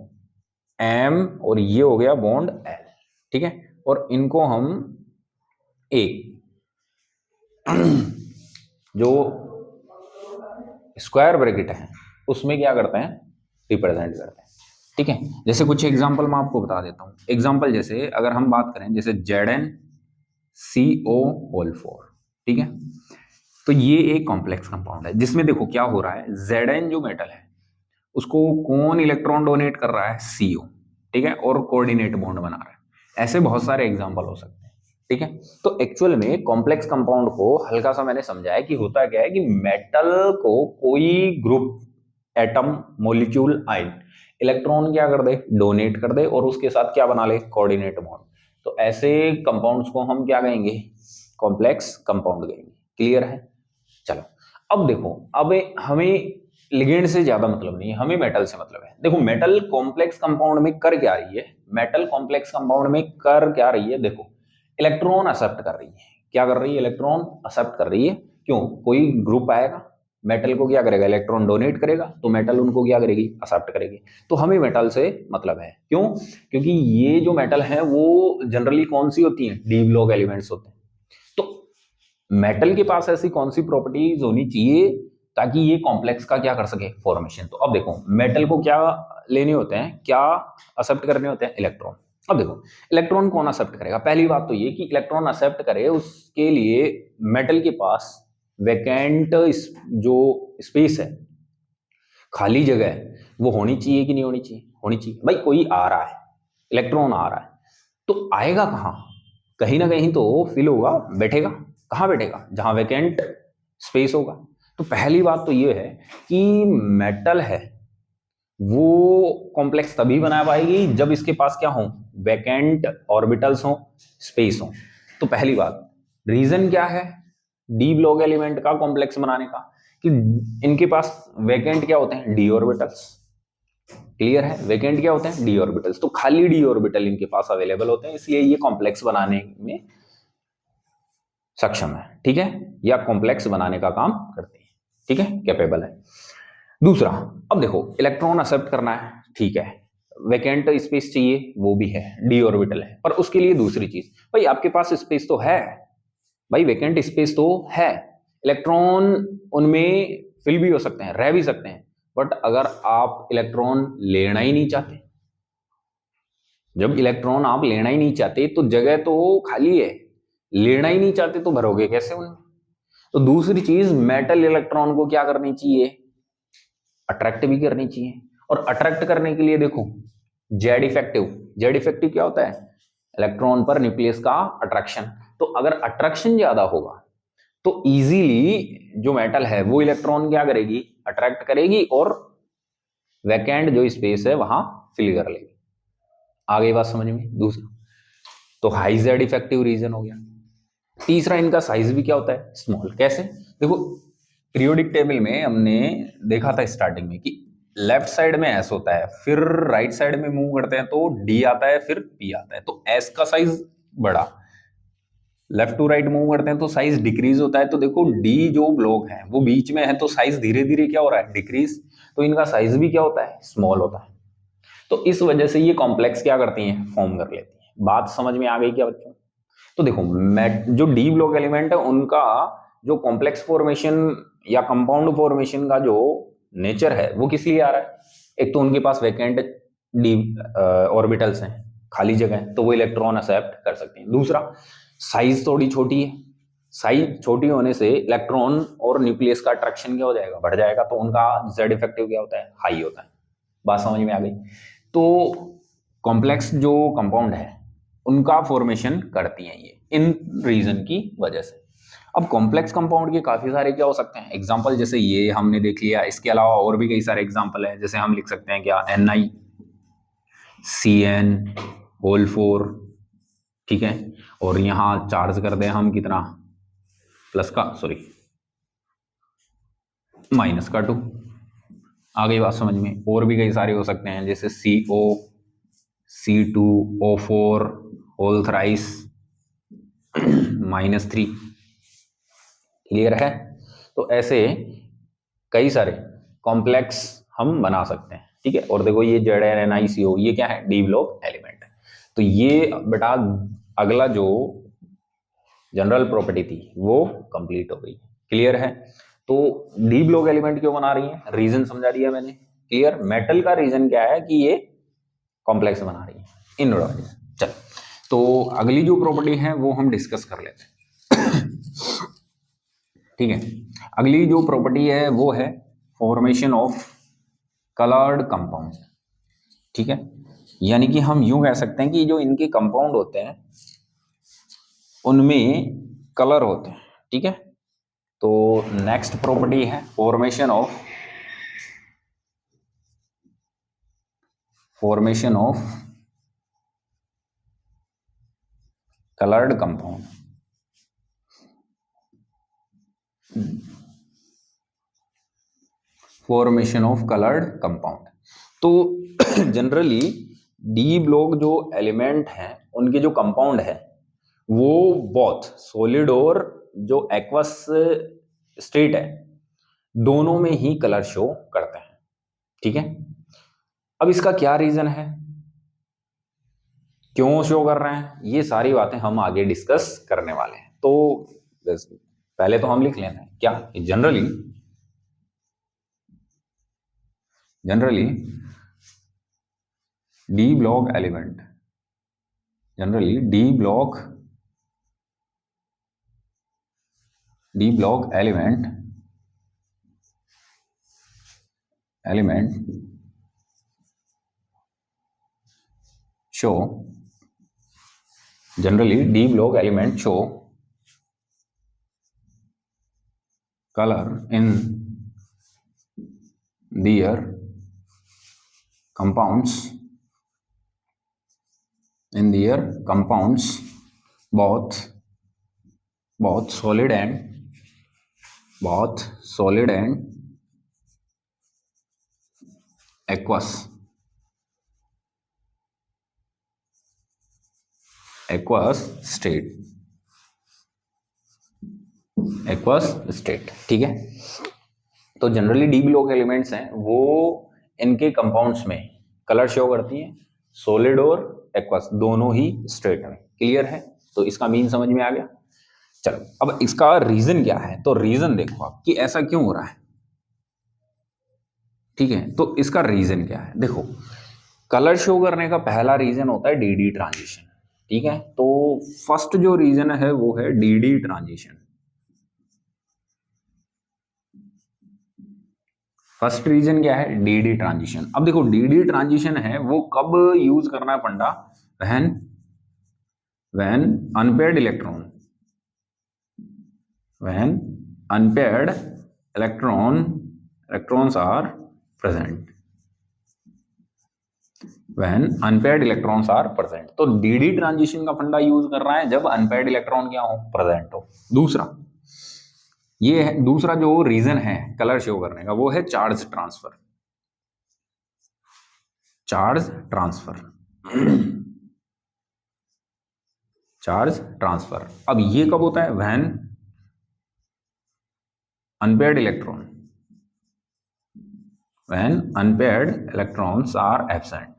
एम और ये हो गया बॉन्ड एल, ठीक है, और इनको हम एक जो स्क्वायर ब्रैकेट है उसमें क्या करते हैं, रिप्रेजेंट करते हैं। ठीक है, जैसे कुछ एग्जांपल मैं आपको बता देता हूं। एग्जांपल जैसे अगर हम बात करें, जैसे ZnCO4, ठीक है, तो ये एक कॉम्प्लेक्स कंपाउंड है जिसमें देखो क्या हो रहा है, Zn जो मेटल है उसको कौन इलेक्ट्रॉन डोनेट कर रहा है, CO, ठीक है, और कोऑर्डिनेट बॉन्ड बना रहा है। ऐसे बहुत सारे एग्जांपल हो सकते हैं। ठीक है, तो एक्चुअल में कॉम्प्लेक्स कंपाउंड को हल्का सा मैंने समझाया कि होता क्या है कि मेटल को कोई group, atom, molecule, ion electron क्या कर दे, डोनेट कर दे, और उसके साथ क्या बना ले, कोऑर्डिनेट बॉन्ड। तो ऐसे कंपाउंड्स को हम क्या कहेंगे, कॉम्प्लेक्स कंपाउंड कहेंगे। क्लियर है? चलो, अब देखो, अब हमें लिगेंड से ज्यादा मतलब नहीं है, हमें मेटल से मतलब है। देखो मेटल कॉम्प्लेक्स कंपाउंड में कर क्या रही है, मेटल कॉम्प्लेक्स कंपाउंड में कर क्या रही है, देखो इलेक्ट्रॉन एक्सेप्ट कर रही है। क्या कर रही है, इलेक्ट्रॉन एक्सेप्ट कर रही है। क्यों? कोई ग्रुप आएगा, मेटल को क्या करेगा, इलेक्ट्रॉन डोनेट करेगा, तो मेटल उनको क्या करेगी, एक्सेप्ट करेगी। तो हमें मेटल से मतलब है। क्यों? क्योंकि ये जो मेटल है वो जनरली कौन सी होती है, डी ब्लॉक एलिमेंट्स होते हैं। तो मेटल के पास ऐसी कौन सी प्रॉपर्टीज होनी चाहिए ताकि ये कॉम्प्लेक्स का क्या कर सके, फॉर्मेशन। तो अब देखो मेटल को क्या लेने होते हैं, क्या एक्सेप्ट करने होते हैं, इलेक्ट्रॉन। अब देखो इलेक्ट्रॉन कौन एक्सेप्ट करेगा, पहली बात तो ये कि इलेक्ट्रॉन एक्सेप्ट करे उसके लिए मेटल के पास वैकेंट जो स्पेस है, खाली जगह है, वो होनी चाहिए कि नहीं होनी चाहिए, होनी चाहिए। भाई कोई आ रहा है, इलेक्ट्रॉन आ रहा है, तो आएगा कहाँ, कहीं ना कहीं तो फिल होगा, बैठेगा। कहाँ बैठेगा, जहां वैकेंट स्पेस होगा। तो पहली बात तो ये है कि मेटल है वो कॉम्प्लेक्स तभी बना पाएगी जब इसके पास क्या हो, वैकेंट ऑर्बिटल्स हो, स्पेस हो। तो पहली बात, रीजन क्या है डी ब्लॉक एलिमेंट का कॉम्प्लेक्स बनाने का, कि इनके पास वैकेंट क्या होते हैं, डी ऑर्बिटल्स। क्लियर है? वैकेंट क्या होते हैं, डी ऑर्बिटल्स। तो खाली डी ऑर्बिटल इनके पास अवेलेबल होते हैं, इसलिए ये कॉम्प्लेक्स बनाने में सक्षम है। ठीक है, या कॉम्प्लेक्स बनाने का काम करते हैं। ठीक है, कैपेबल है। दूसरा, अब देखो इलेक्ट्रॉन एक्सेप्ट करना है, ठीक है, वैकेंट स्पेस चाहिए, वो भी है, डी ऑर्बिटल है, पर उसके लिए दूसरी चीज, भाई आपके पास स्पेस तो है, भाई वैकेंट स्पेस तो है, इलेक्ट्रॉन उनमें फिल भी हो सकते हैं, रह भी सकते हैं। बट अगर आप इलेक्ट्रॉन लेना ही नहीं चाहते, जब इलेक्ट्रॉन आप लेना ही नहीं चाहते तो जगह तो खाली है, लेना ही नहीं चाहते तो भरोगे कैसे उनमें। तो दूसरी चीज, मेटल इलेक्ट्रॉन को क्या करनी चाहिए, अट्रैक्ट भी करनी चाहिए। और अट्रैक्ट करने के लिए देखो जेड इफेक्टिव, जेड इफेक्टिव क्या होता है, इलेक्ट्रॉन पर न्यूक्लियस का अट्रैक्शन। तो अगर अट्रैक्शन ज्यादा होगा तो इजीली जो मेटल है वो इलेक्ट्रॉन क्या करेगी, अट्रैक्ट करेगी, और वैकेंट जो स्पेस है वहां फिल कर लेगी। आ गई बात समझ में? दूसरा तो हाई जेड इफेक्टिव रीजन हो गया। तीसरा, इनका साइज भी क्या होता है, स्मॉल। कैसे? देखो पीरियोडिक टेबल में हमने देखा था स्टार्टिंग में कि लेफ्ट साइड में एस होता है, फिर राइट साइड में मूव करते हैं तो डी आता है, फिर पी आता है। तो एस का साइज बड़ा, लेफ्ट टू राइट मूव करते हैं तो साइज डिक्रीज होता है। तो देखो डी जो ब्लॉक है वो बीच में है तो साइज धीरे धीरे क्या हो रहा है, डिक्रीज। तो इनका साइज भी क्या होता है, स्मॉल होता है। तो इस वजह से ये कॉम्प्लेक्स क्या करती हैं, फॉर्म कर लेती हैं। बात समझ में आ गई क्या बच्चों? तो देखो जो डी ब्लॉक एलिमेंट है उनका जो कॉम्प्लेक्स फॉर्मेशन या कंपाउंड फॉर्मेशन का जो नेचर है वो किस लिए आ रहा है? एक तो उनके पास वैकेंट डी ऑर्बिटल्स हैं, खाली जगह है, तो वो इलेक्ट्रॉन एक्सेप्ट कर सकते हैं। दूसरा, साइज थोड़ी छोटी है, साइज छोटी होने से इलेक्ट्रॉन और न्यूक्लियस का अट्रैक्शन क्या हो जाएगा, बढ़ जाएगा। तो उनका जेड इफेक्टिव क्या होता है, हाई होता है। बात समझ में आ गई? तो कॉम्प्लेक्स जो कंपाउंड है उनका फॉर्मेशन करती हैं ये इन रीजन की वजह से। अब कॉम्प्लेक्स कंपाउंड के काफी सारे क्या हो सकते हैं एग्जांपल, जैसे ये हमने देख लिया। इसके अलावा और भी कई सारे एग्जांपल है, जैसे हम लिख सकते हैं क्या, NiCN4, ठीक है। और यहाँ चार्ज कर दें हम कितना, प्लस का, सॉरी माइनस का 2। आ गई बात समझ में? और भी कई सारे हो सकते हैं, जैसे CO, C2O4 whole thrice -3। Clear है? तो ऐसे कई सारे कॉम्प्लेक्स हम बना सकते हैं, ठीक है। और देखो ये ZnNiCO ये क्या है, डी ब्लॉक एलिमेंट है। तो ये बेटा अगला जो जनरल प्रॉपर्टी थी वो कंप्लीट हो गई। क्लियर है? तो डी ब्लॉक एलिमेंट क्यों बना रही है, रीजन समझा दिया मैंने। क्लियर? मेटल का रीजन क्या है कि ये कॉम्प्लेक्स बना रही है इन वजह से। चल, तो अगली जो प्रॉपर्टी है वो हम डिस्कस कर लेते हैं। ठीक है, अगली जो प्रॉपर्टी है वो है फॉर्मेशन ऑफ कलर्ड कंपाउंड। ठीक है, यानी कि हम यूं कह सकते हैं कि जो इनके कंपाउंड होते हैं उनमें कलर होते हैं। ठीक है, तो नेक्स्ट प्रॉपर्टी है formation of coloured compound. Formation of coloured compound. तो जनरली डी ब्लॉक जो एलिमेंट हैं उनके जो कंपाउंड है वो बहुत सॉलिड और जो एक्वस स्टेट है दोनों में ही कलर शो करते हैं। ठीक है, अब इसका क्या रीजन है, क्यों शो कर रहे हैं, ये सारी बातें हम आगे डिस्कस करने वाले हैं। तो पहले तो हम लिख लेते हैं क्या, generally D block element, generally D block element show, generally D block element show color in their compounds, both solid and aqueous state. ठीक है, तो जनरली डी ब्लॉक एलिमेंट्स हैं वो इनके कंपाउंड्स में कलर शो करती हैं, सॉलिड और एक्वस दोनों ही स्टेट में। क्लियर है? तो इसका मीन समझ में आ गया। चलो, अब इसका रीजन क्या है, तो रीजन देखो आप कि ऐसा क्यों हो रहा है। ठीक है, तो इसका रीजन क्या है, देखो कलर शो करने का पहला रीजन होता है डीडी ट्रांजिशन। ठीक है, तो फर्स्ट जो रीजन है वो है डीडी ट्रांजिशन। फर्स्ट रीजन क्या है, डीडी ट्रांजिशन। अब देखो डीडी ट्रांजिशन है वो कब यूज करना है funda, when unpaired electrons are present. When unpaired electrons are present, तो डीडी ट्रांजिशन का फंडा यूज कर रहा है जब अनपेयर्ड इलेक्ट्रॉन क्या हो, प्रेजेंट हो। दूसरा, ये है दूसरा जो रीजन है कलर शो करने का, वो है charge transfer. Charge transfer charge transfer. अब ये कब होता है? When unpaired electron, when unpaired electrons are absent.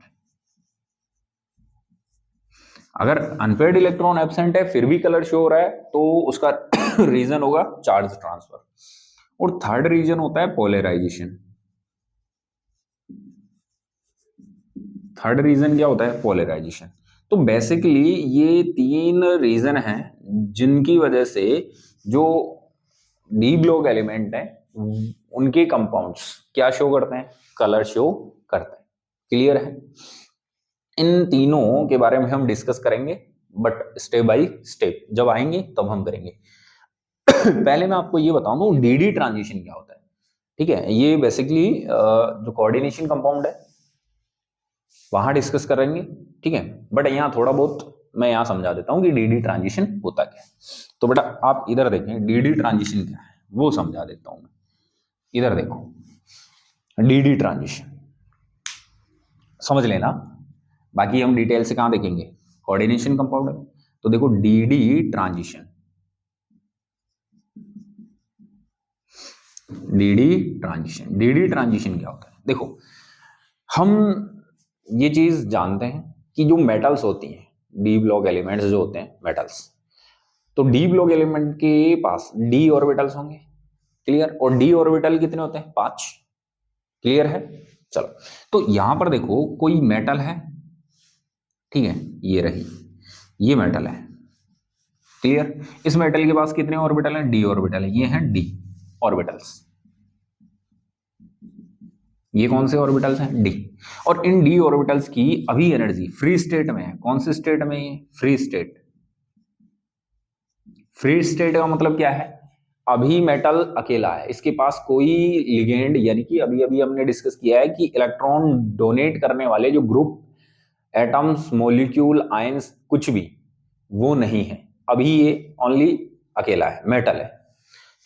अगर अनपेयर्ड इलेक्ट्रॉन एब्सेंट है फिर भी कलर शो हो रहा है तो उसका रीजन होगा चार्ज ट्रांसफर। और थर्ड रीजन होता है पोलराइजेशन। थर्ड रीजन क्या होता है? पोलराइजेशन। तो बेसिकली ये तीन रीजन हैं जिनकी वजह से जो डी ब्लॉक एलिमेंट है उनके कंपाउंड्स क्या शो करते हैं? कलर शो करते हैं। क्लियर है? इन तीनों के बारे में हम डिस्कस करेंगे बट स्टेप बाय स्टेप, जब आएंगे तब हम करेंगे। पहले मैं आपको ये बताऊं डीडी ट्रांजिशन क्या होता है। ठीक है, ये बेसिकली जो कोऑर्डिनेशन कंपाउंड है वहां डिस्कस करेंगे। ठीक है, बट यहाँ थोड़ा बहुत मैं यहाँ समझा देता हूँ कि डीडी ट्रांजिशन होता क्या है। तो बेटा आप इधर देखें, डीडी ट्रांजिशन क्या है वो समझा देता हूं मैं। इधर देखो, डीडी ट्रांजिशन समझ लेना, बाकी हम डिटेल से कहां देखेंगे? कोऑर्डिनेशन कंपाउंड में। तो देखो DD transition, DD transition, DD transition क्या होता है? देखो हम ये चीज जानते हैं कि जो मेटल्स होती हैं, डी ब्लॉक एलिमेंट्स जो होते हैं मेटल्स, तो डी ब्लॉक एलिमेंट के पास डी ऑर्बिटल्स होंगे। क्लियर? और डी ऑर्बिटल कितने होते हैं? 5। क्लियर है? चलो, तो यहां पर देखो कोई मेटल है, ठीक है, ये रही, ये मेटल है। क्लियर? इस मेटल के पास कितने ऑर्बिटल हैं? डी ऑर्बिटल है, ये हैं डी ऑर्बिटल्स। ये कौन से ऑर्बिटल्स हैं? डी। और इन डी ऑर्बिटल्स की अभी एनर्जी फ्री स्टेट में है। कौन से स्टेट में? ये फ्री स्टेट। फ्री स्टेट का मतलब क्या है? अभी मेटल अकेला है, इसके पास कोई लिगेंड, यानी कि अभी अभी हमने डिस्कस किया है कि इलेक्ट्रॉन डोनेट करने वाले जो ग्रुप, एटम्स, मॉलिक्यूल, आयंस, कुछ भी वो नहीं है। अभी ये ओनली अकेला है, मेटल है।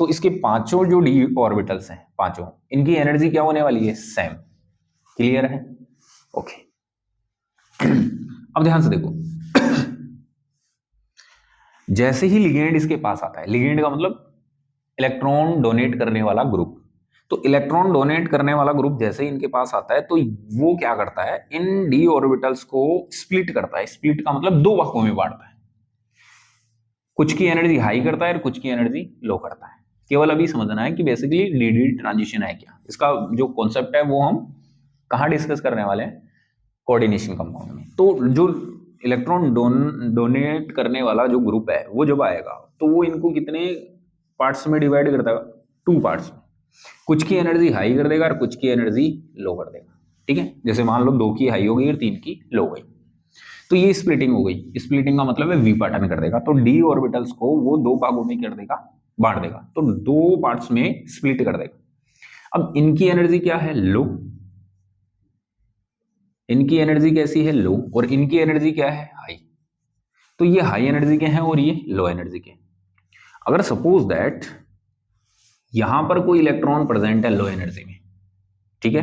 तो इसके पांचों जो डी ऑर्बिटल्स हैं, पांचों, इनकी एनर्जी क्या होने वाली है? सेम। क्लियर है? ओके। अब ध्यान से देखो, जैसे ही लिगेंड इसके पास आता है, लिगेंड का मतलब इलेक्ट्रॉन डोनेट करने वाला ग्रुप, तो इलेक्ट्रॉन डोनेट करने वाला ग्रुप जैसे ही इनके पास आता है तो वो क्या करता है? इन डी ऑर्बिटल्स को स्प्लिट करता है। स्प्लिट का मतलब दो भागों में बांटता है। कुछ की एनर्जी हाई करता है और कुछ की एनर्जी लो करता है। केवल अभी समझना है कि बेसिकली डीडी ट्रांजिशन है क्या, इसका जो कॉन्सेप्ट है वो हम कहाँ डिस्कस करने वाले हैं? कोऑर्डिनेशन कंपाउंड में। तो जो इलेक्ट्रॉन डोनेट करने वाला जो ग्रुप है वो जब आएगा तो वो इनको कितने पार्ट्स में डिवाइड कर देगा? 2 पार्ट्स में। कुछ की एनर्जी हाई कर देगा और कुछ की एनर्जी लो कर देगा। ठीक है, जैसे मान लो 2 की हाई हो गई और 3 की लो हो गई, तो ये स्प्लिटिंग हो गई। स्प्लिटिंग का मतलब है विपाटन कर देगा। तो डी ऑर्बिटल्स को वो 2 भागों में कर देगा, बांट देगा, तो 2 पार्ट्स में स्प्लिट कर देगा। अब इनकी एनर्जी क्या है? लो। इनकी एनर्जी कैसी है? लो। और इनकी एनर्जी क्या है? हाई। तो ये हाई एनर्जी के हैं और ये लो एनर्जी के। अगर सपोज दैट यहां पर कोई इलेक्ट्रॉन प्रेजेंट है लो एनर्जी में, ठीक है,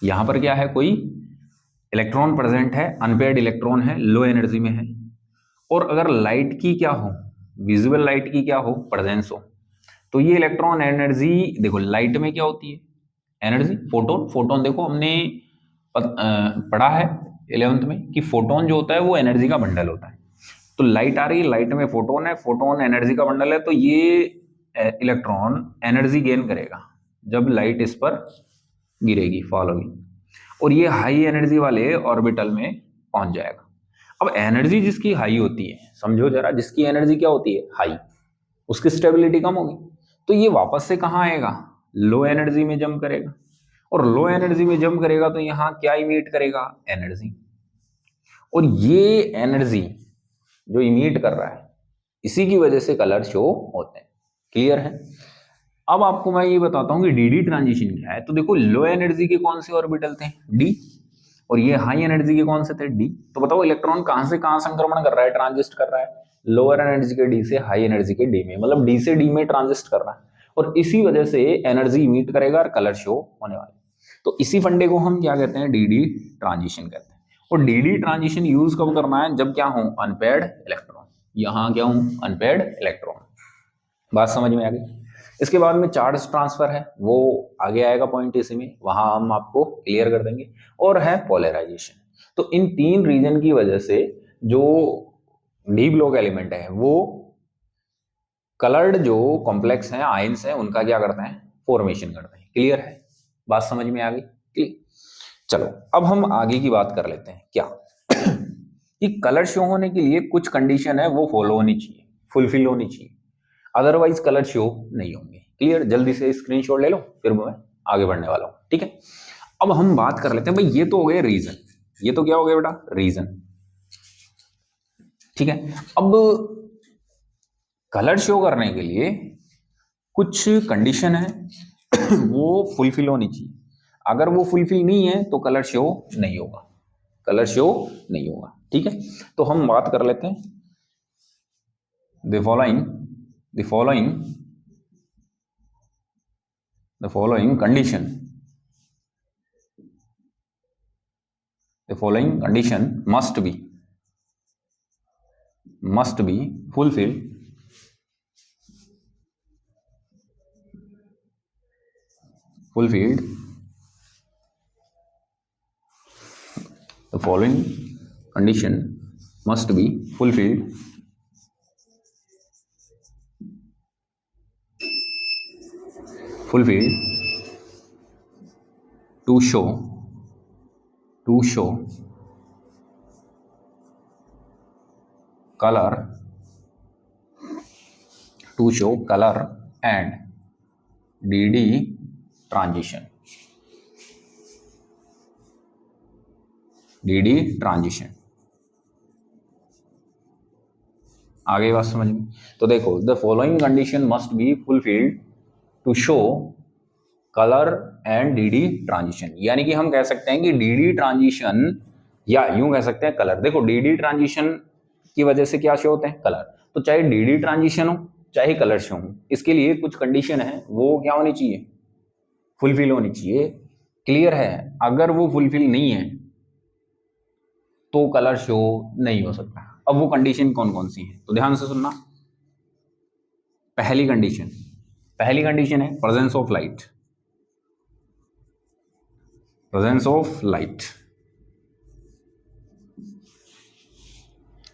यहां पर क्या है? कोई इलेक्ट्रॉन प्रेजेंट है, अनपेयर्ड इलेक्ट्रॉन है, लो एनर्जी में है। और अगर लाइट की क्या हो, विजिबल लाइट की क्या हो, प्रेजेंस हो, तो ये इलेक्ट्रॉन एनर्जी, देखो लाइट में क्या होती है? Energy, photon. फोटोन देखो हमने पढ़ा है 11th में कि फोटोन जो होता है वो एनर्जी का बंडल होता है। तो लाइट आ रही है, लाइट में फोटोन है, फोटोन एनर्जी का बंडल है, तो ये इलेक्ट्रॉन एनर्जी गेन करेगा जब लाइट इस पर गिरेगी, फॉल होगी, और ये हाई एनर्जी वाले ऑर्बिटल में पहुंच जाएगा। अब एनर्जी जिसकी हाई होती है, समझो जरा, जिसकी एनर्जी क्या होती है? हाई, उसकी स्टेबिलिटी कम होगी, तो ये वापस से कहाँ आएगा? लो एनर्जी में जंप करेगा। और लो एनर्जी में जंप करेगा तो यहाँ क्या इमिट करेगा? एनर्जी। और ये एनर्जी जो इमिट कर रहा है, इसी की वजह से कलर शो होते हैं। क्लियर है? अब आपको मैं ये बताता हूं कि डीडी ट्रांजिशन क्या है। तो देखो लो एनर्जी के कौन से ऑर्बिटल थे? डी। और ये हाई एनर्जी के कौन से थे? डी। तो बताओ इलेक्ट्रॉन कहां से कहां संक्रमण कर रहा है, ट्रांजिस्ट कर रहा है? लोअर एनर्जी के डी से हाई एनर्जी के डी में, मतलब डी से डी में ट्रांजिस्ट कर रहा है। और इसी वजह से एनर्जी इमिट करेगा और कलर शो होने वाला। तो इसी फंडे को हम क्या कहते हैं, डीडी ट्रांजिशन कहते हैं। और डीडी ट्रांजिशन यूज कब करना है, जब क्या हो, अनपेयर्ड इलेक्ट्रॉन, यहां क्या हूं, अनपेयर्ड इलेक्ट्रॉन। बात समझ में आ गई। इसके बाद में चार्ज ट्रांसफर है, वो आगे आएगा पॉइंट इसी में, वहां हम आपको क्लियर कर देंगे। और है पोलराइजेशन। तो इन तीन रीजन की वजह से जो डी ब्लॉक एलिमेंट है वो कलर्ड जो कॉम्प्लेक्स हैं, आयंस हैं, उनका क्या करते हैं, फॉर्मेशन करते हैं। क्लियर है, बात समझ में आ गई। क्लियर। चलो अब हम आगे की बात कर लेते हैं, क्या कि कलर शो होने के लिए कुछ कंडीशन है वो फॉलो होनी चाहिए, फुलफिल होनी चाहिए, अदरवाइज कलर शो नहीं होंगे। क्लियर, जल्दी से स्क्रीनशॉट ले लो, फिर मैं आगे बढ़ने वाला हूं। ठीक है, अब हम बात कर लेते हैं भाई, ये तो हो गए रीजन, ये तो क्या हो गया बेटा, रीजन। ठीक है, अब कलर शो करने के लिए कुछ कंडीशन है वो फुलफिल होनी चाहिए। अगर वो फुलफिल नहीं है तो कलर शो नहीं होगा, कलर शो नहीं होगा। ठीक है, तो हम बात कर लेते हैं the following condition must be fulfilled the following condition must be fulfilled to show color and DD transition. आगे बात समझ में। तो देखो, the following condition must be fulfilled to show colour and DD transition. यानी कि हम कह सकते हैं कि डीडी ट्रांजिशन, या यूं कह सकते हैं कलर। देखो, डीडी ट्रांजिशन की वजह से क्या शो होते हैं, कलर। तो चाहे डीडी ट्रांजिशन हो चाहे कलर शो हो, इसके लिए कुछ कंडीशन है वो क्या होनी चाहिए, फुलफिल होनी चाहिए। क्लियर है, अगर वो फुलफिल नहीं है तो कलर शो नहीं हो सकता। अब वो कंडीशन कौन कौन सी हैं, तो ध्यान से सुनना। पहली कंडीशन है प्रेजेंस ऑफ लाइट।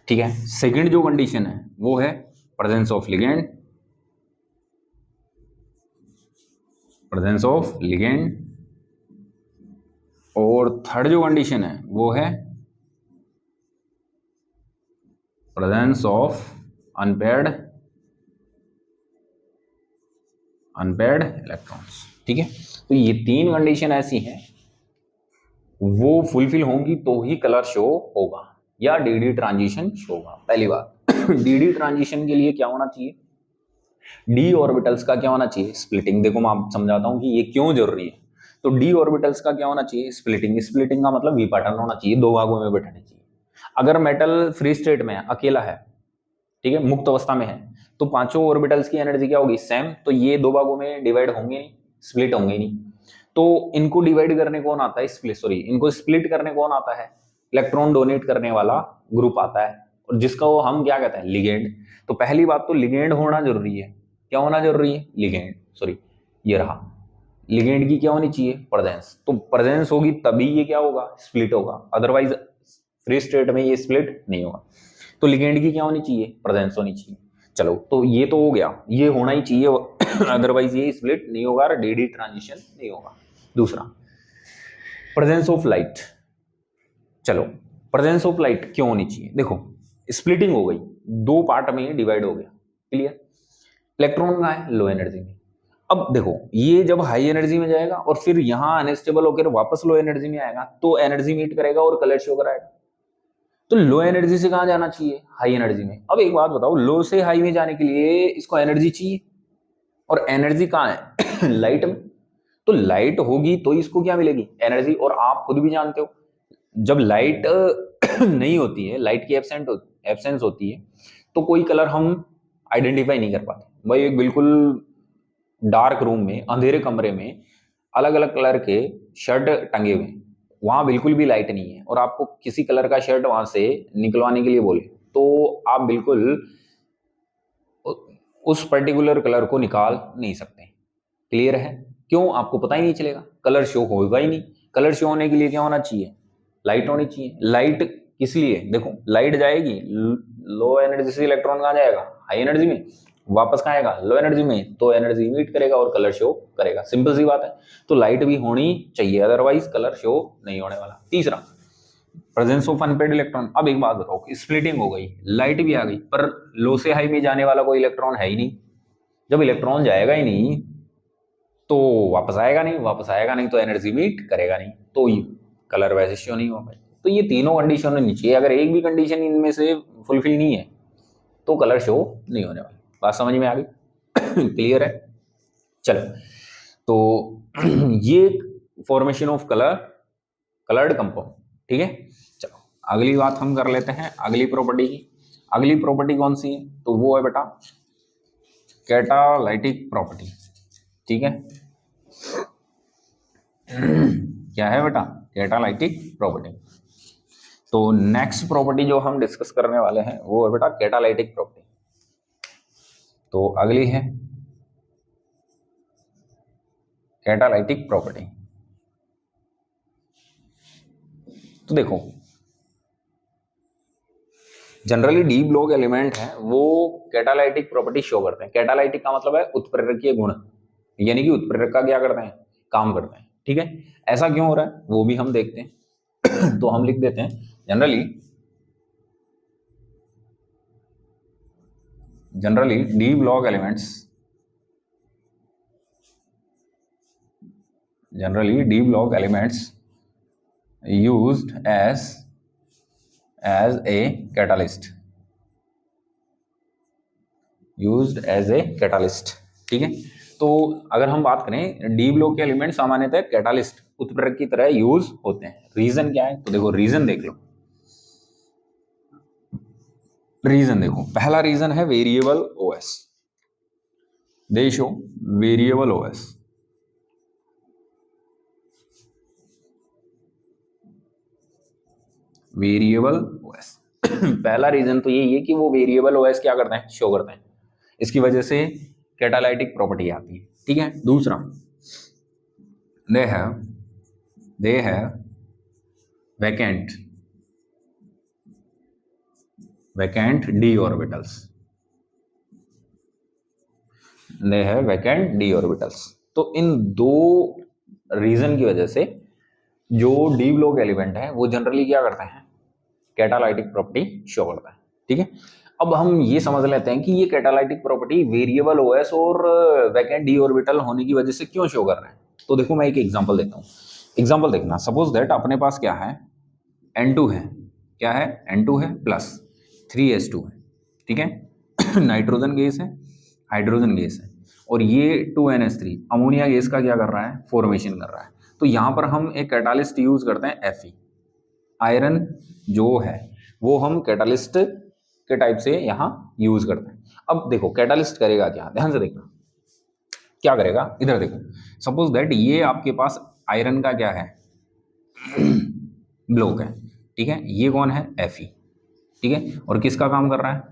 ठीक है, सेकंड जो कंडीशन है वो है प्रेजेंस ऑफ लिगेंड। और थर्ड जो कंडीशन है वो है प्रेजेंस ऑफ अनपेयर्ड इलेक्ट्रॉन्स। ठीक है, तो ये तीन कंडीशन ऐसी हैं वो फुलफिल होंगी तो ही कलर शो होगा या डीडी ट्रांजिशन शो होगा। पहली बात डीडी ट्रांजिशन के लिए क्या होना चाहिए, डी ऑर्बिटल्स का क्या होना चाहिए, स्प्लिटिंग। देखो मैं आप समझाता हूं कि ये क्यों जरूरी है। तो डी ऑर्बिटल्स का क्या होना चाहिए, स्प्लिटिंग का मतलब वी पैटर्न होना चाहिए, दो भागों में बैठने चाहिए। अगर मेटल फ्री स्टेट में है, अकेला है, ठीक है, मुक्त अवस्था में है, तो पांचों ऑर्बिटल्स की एनर्जी क्या होगी, सेम। तो ये दो भागों में डिवाइड होंगे नहीं, स्प्लिट होंगे नहीं। तो इनको डिवाइड करने कौन आता है, इनको स्प्लिट करने कौन आता है, इलेक्ट्रॉन डोनेट करने वाला ग्रुप आता है, और जिसका वो हम क्या कहते हैं, लिगेंड। तो पहली बात तो लिगेंड होना जरूरी है। क्या होना जरूरी है, लिगेंड। ये रहा, लिगेंड की क्या होनी चाहिए, प्रेजेंस। तो प्रेजेंस होगी तभी ये क्या होगा, स्प्लिट होगा, अदरवाइज फ्री स्टेट में ये स्प्लिट नहीं होगा। तो लिगेंड की क्या होनी चाहिए, प्रेजेंस होनी चाहिए। चलो, तो ये तो हो गया, ये होना ही चाहिए, अदरवाइज ये स्प्लिट नहीं होगा और डीडी ट्रांजिशन नहीं होगा। दूसरा, प्रेजेंस ऑफ लाइट। चलो, प्रेजेंस ऑफ लाइट क्यों होनी चाहिए, देखो स्प्लिटिंग हो गई, दो पार्ट में डिवाइड हो गया। क्लियर, इलेक्ट्रॉन कहाँ है, लो एनर्जी में। अब देखो, ये जब हाई एनर्जी में जाएगा और फिर यहां अनस्टेबल होकर वापस लो एनर्जी में आएगा, तो एनर्जी मीट करेगा और कलर शो कराएगा। तो लो एनर्जी से कहां जाना चाहिए, हाई एनर्जी में। अब एक बात बताओ, लो से हाई में जाने के लिए इसको एनर्जी चाहिए, और एनर्जी कहां है लाइट में। तो लाइट होगी तो इसको क्या मिलेगी, एनर्जी। और आप खुद भी जानते हो, जब लाइट नहीं होती है, लाइट की एब्सेंस होती है, तो कोई कलर हम आइडेंटिफाई नहीं कर पाते। भाई एक बिल्कुल डार्क रूम में, अंधेरे कमरे में अलग अलग कलर के शर्ट टंगे हुए हैं, वहां बिल्कुल भी लाइट नहीं है और आपको किसी कलर का शर्ट वहां से निकलवाने के लिए बोले तो आप बिल्कुल उस पर्टिकुलर कलर को निकाल नहीं सकते। क्लियर है? क्यों? आपको पता ही नहीं चलेगा, कलर शो होगा ही नहीं। कलर शो होने के लिए क्या होना चाहिए? लाइट होनी चाहिए। लाइट किस लिए? देखो, लाइट जाएगी लो एनर्जी से, इलेक्ट्रॉन कहाँ जाएगा? हाई एनर्जी में, वापस कहाँ आएगा? लो एनर्जी में, तो एनर्जी इमिट करेगा और कलर शो करेगा। सिंपल सी बात है। तो लाइट भी होनी चाहिए, अदरवाइज कलर शो नहीं होने वाला। तीसरा, प्रेजेंस ऑफ अनपेड इलेक्ट्रॉन। अब एक बात बताओ, स्प्लिटिंग हो गई, लाइट भी आ गई, पर लो से हाई में जाने वाला कोई इलेक्ट्रॉन है ही नहीं। जब इलेक्ट्रॉन जाएगा ही नहीं तो वापस आएगा नहीं, वापस आएगा नहीं तो एनर्जी मीट करेगा नहीं, तो कलर वैसे शो नहीं होगा। तो ये तीनों कंडीशन होनी चाहिए। अगर एक भी कंडीशन इनमें से फुलफिल नहीं है तो कलर शो नहीं होने वाला। बात समझ में आ गई? क्लियर है? चलो, तो ये फॉर्मेशन ऑफ कलर्ड कंपाउंड। ठीक है, चलो अगली बात हम कर लेते हैं अगली प्रॉपर्टी की। अगली प्रॉपर्टी कौन सी है? तो वो है बेटा कैटालाइटिक प्रॉपर्टी। ठीक है, क्या है बेटा? Catalytic property. तो नेक्स्ट प्रॉपर्टी जो हम डिस्कस करने वाले हैं वो है बेटा कैटालाइटिक प्रॉपर्टी। तो अगली है कैटालाइटिक प्रॉपर्टी। तो देखो, जनरली डी ब्लॉक एलिमेंट है वो कैटालाइटिक प्रॉपर्टी शो करते हैं। कैटालाइटिक का मतलब है उत्प्रेरकीय गुण, यानी कि उत्प्रेरक का क्या करते हैं? काम करते हैं। ठीक है, ऐसा क्यों हो रहा है वो भी हम देखते हैं। तो हम लिख देते हैं generally D block elements used as a catalyst, ठीक है। तो अगर हम बात करें, डी ब्लॉक के एलिमेंट सामान्यतः कैटालिस्ट उत्प्रेरक की तरह यूज होते हैं। रीजन क्या है? तो देखो, रीजन देख लो। रीजन देखो, पहला रीजन है वेरिएबल ओएस। देखो, वेरिएबल ओएस, वेरिएबल ओएस। पहला रीजन तो यही है कि वो वेरिएबल ओएस क्या करते हैं? शो करते हैं। इसकी वजह से कैटालाइटिक प्रॉपर्टी आती है। ठीक है, दूसरा, they have vacant D orbitals. They have vacant D orbitals. तो इन दो रीजन की वजह से जो डी ब्लॉक एलिमेंट है वो जनरली क्या करते हैं? कैटालाइटिक प्रॉपर्टी शो करता है। ठीक है, अब हम ये समझ लेते हैं कि ये कैटालाइटिक प्रॉपर्टी वेरिएबल ओएस और वैकेंट डी ऑर्बिटल होने की वजह से क्यों शो कर रहे हैं। तो देखो, मैं एक एग्जांपल देता हूँ। एग्जांपल देखना, सपोज दैट अपने पास क्या है? N2 है। क्या है? N2 है प्लस 3S2 है। ठीक है, नाइट्रोजन गैस है, हाइड्रोजन गैस है, और ये 2NH3 अमोनिया गैस का क्या कर रहा है? फॉर्मेशन कर रहा है। तो यहाँ पर हम एक कैटालिस्ट यूज करते हैं Fe। आयरन जो है वो हम कैटालिस्ट के टाइप से यहाँ यूज करते हैं। अब देखो, कैटालिस्ट करेगा क्या? ध्यान से देखना, क्या करेगा? इधर देखो, सपोज दैट ये आपके पास आयरन का क्या है? ब्लॉक है। ठीक है, ये कौन है? Fe। ठीक है, और किसका काम कर रहा है?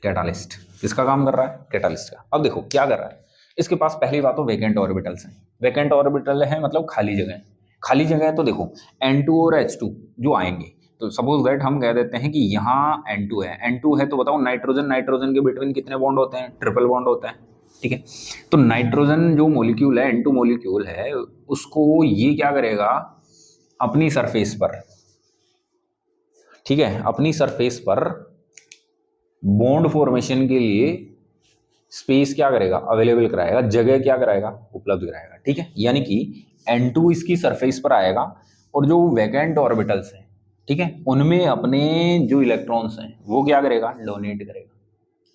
कैटालिस्ट। किसका काम कर रहा है? कैटालिस्ट का। अब देखो क्या कर रहा है, इसके पास पहली बात तो वेकेंट ऑर्बिटल्स हैं। वेकेंट ऑर्बिटल है मतलब खाली जगह। खाली जगह है तो देखो, N2 और H2 जो आएंगे, तो सपोज दैट हम कह देते हैं कि यहाँ N2 है। N2 है तो बताओ, नाइट्रोजन के बिटवीन कितने बॉन्ड होते हैं? ट्रिपल बॉन्ड होता है। ठीक है, तो नाइट्रोजन जो मॉलिक्यूल है, N2 मॉलिक्यूल है, उसको ये क्या करेगा? अपनी सरफेस पर, ठीक है, अपनी सरफेस पर बॉन्ड फॉर्मेशन के लिए स्पेस क्या करेगा? अवेलेबल कराएगा, जगह क्या कराएगा? उपलब्ध कराएगा। ठीक है, यानी कि N2 इसकी सरफेस पर आएगा और जो वैकेंट ऑर्बिटल्स हैं, ठीक है, उनमें अपने जो इलेक्ट्रॉन्स हैं वो क्या करेगा? डोनेट करेगा।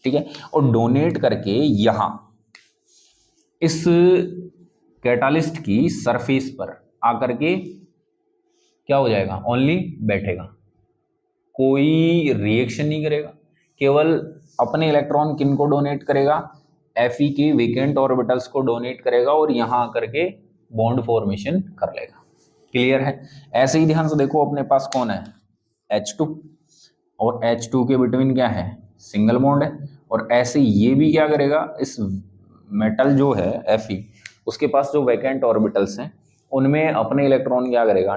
ठीक है, और डोनेट करके यहां इस कैटालिस्ट की सरफेस पर आकर के क्या हो जाएगा? ओनली बैठेगा, कोई रिएक्शन नहीं करेगा, केवल अपने इलेक्ट्रॉन किन को डोनेट करेगा? Fe के वेकेंट ऑर्बिटल्स को डोनेट करेगा और यहाँ आकर के बॉन्ड फॉर्मेशन कर लेगा। क्लियर है? ऐसे ही ध्यान से देखो, अपने पास कौन है, H2, और H2 के बिटवीन क्या है, सिंगल बॉन्ड है। और ऐसे ये भी क्या करेगा, इस मेटल जो है Fe, उसके पास जो वैकेंट ऑर्बिटल्स हैं उनमें अपने इलेक्ट्रॉन क्या करेगा,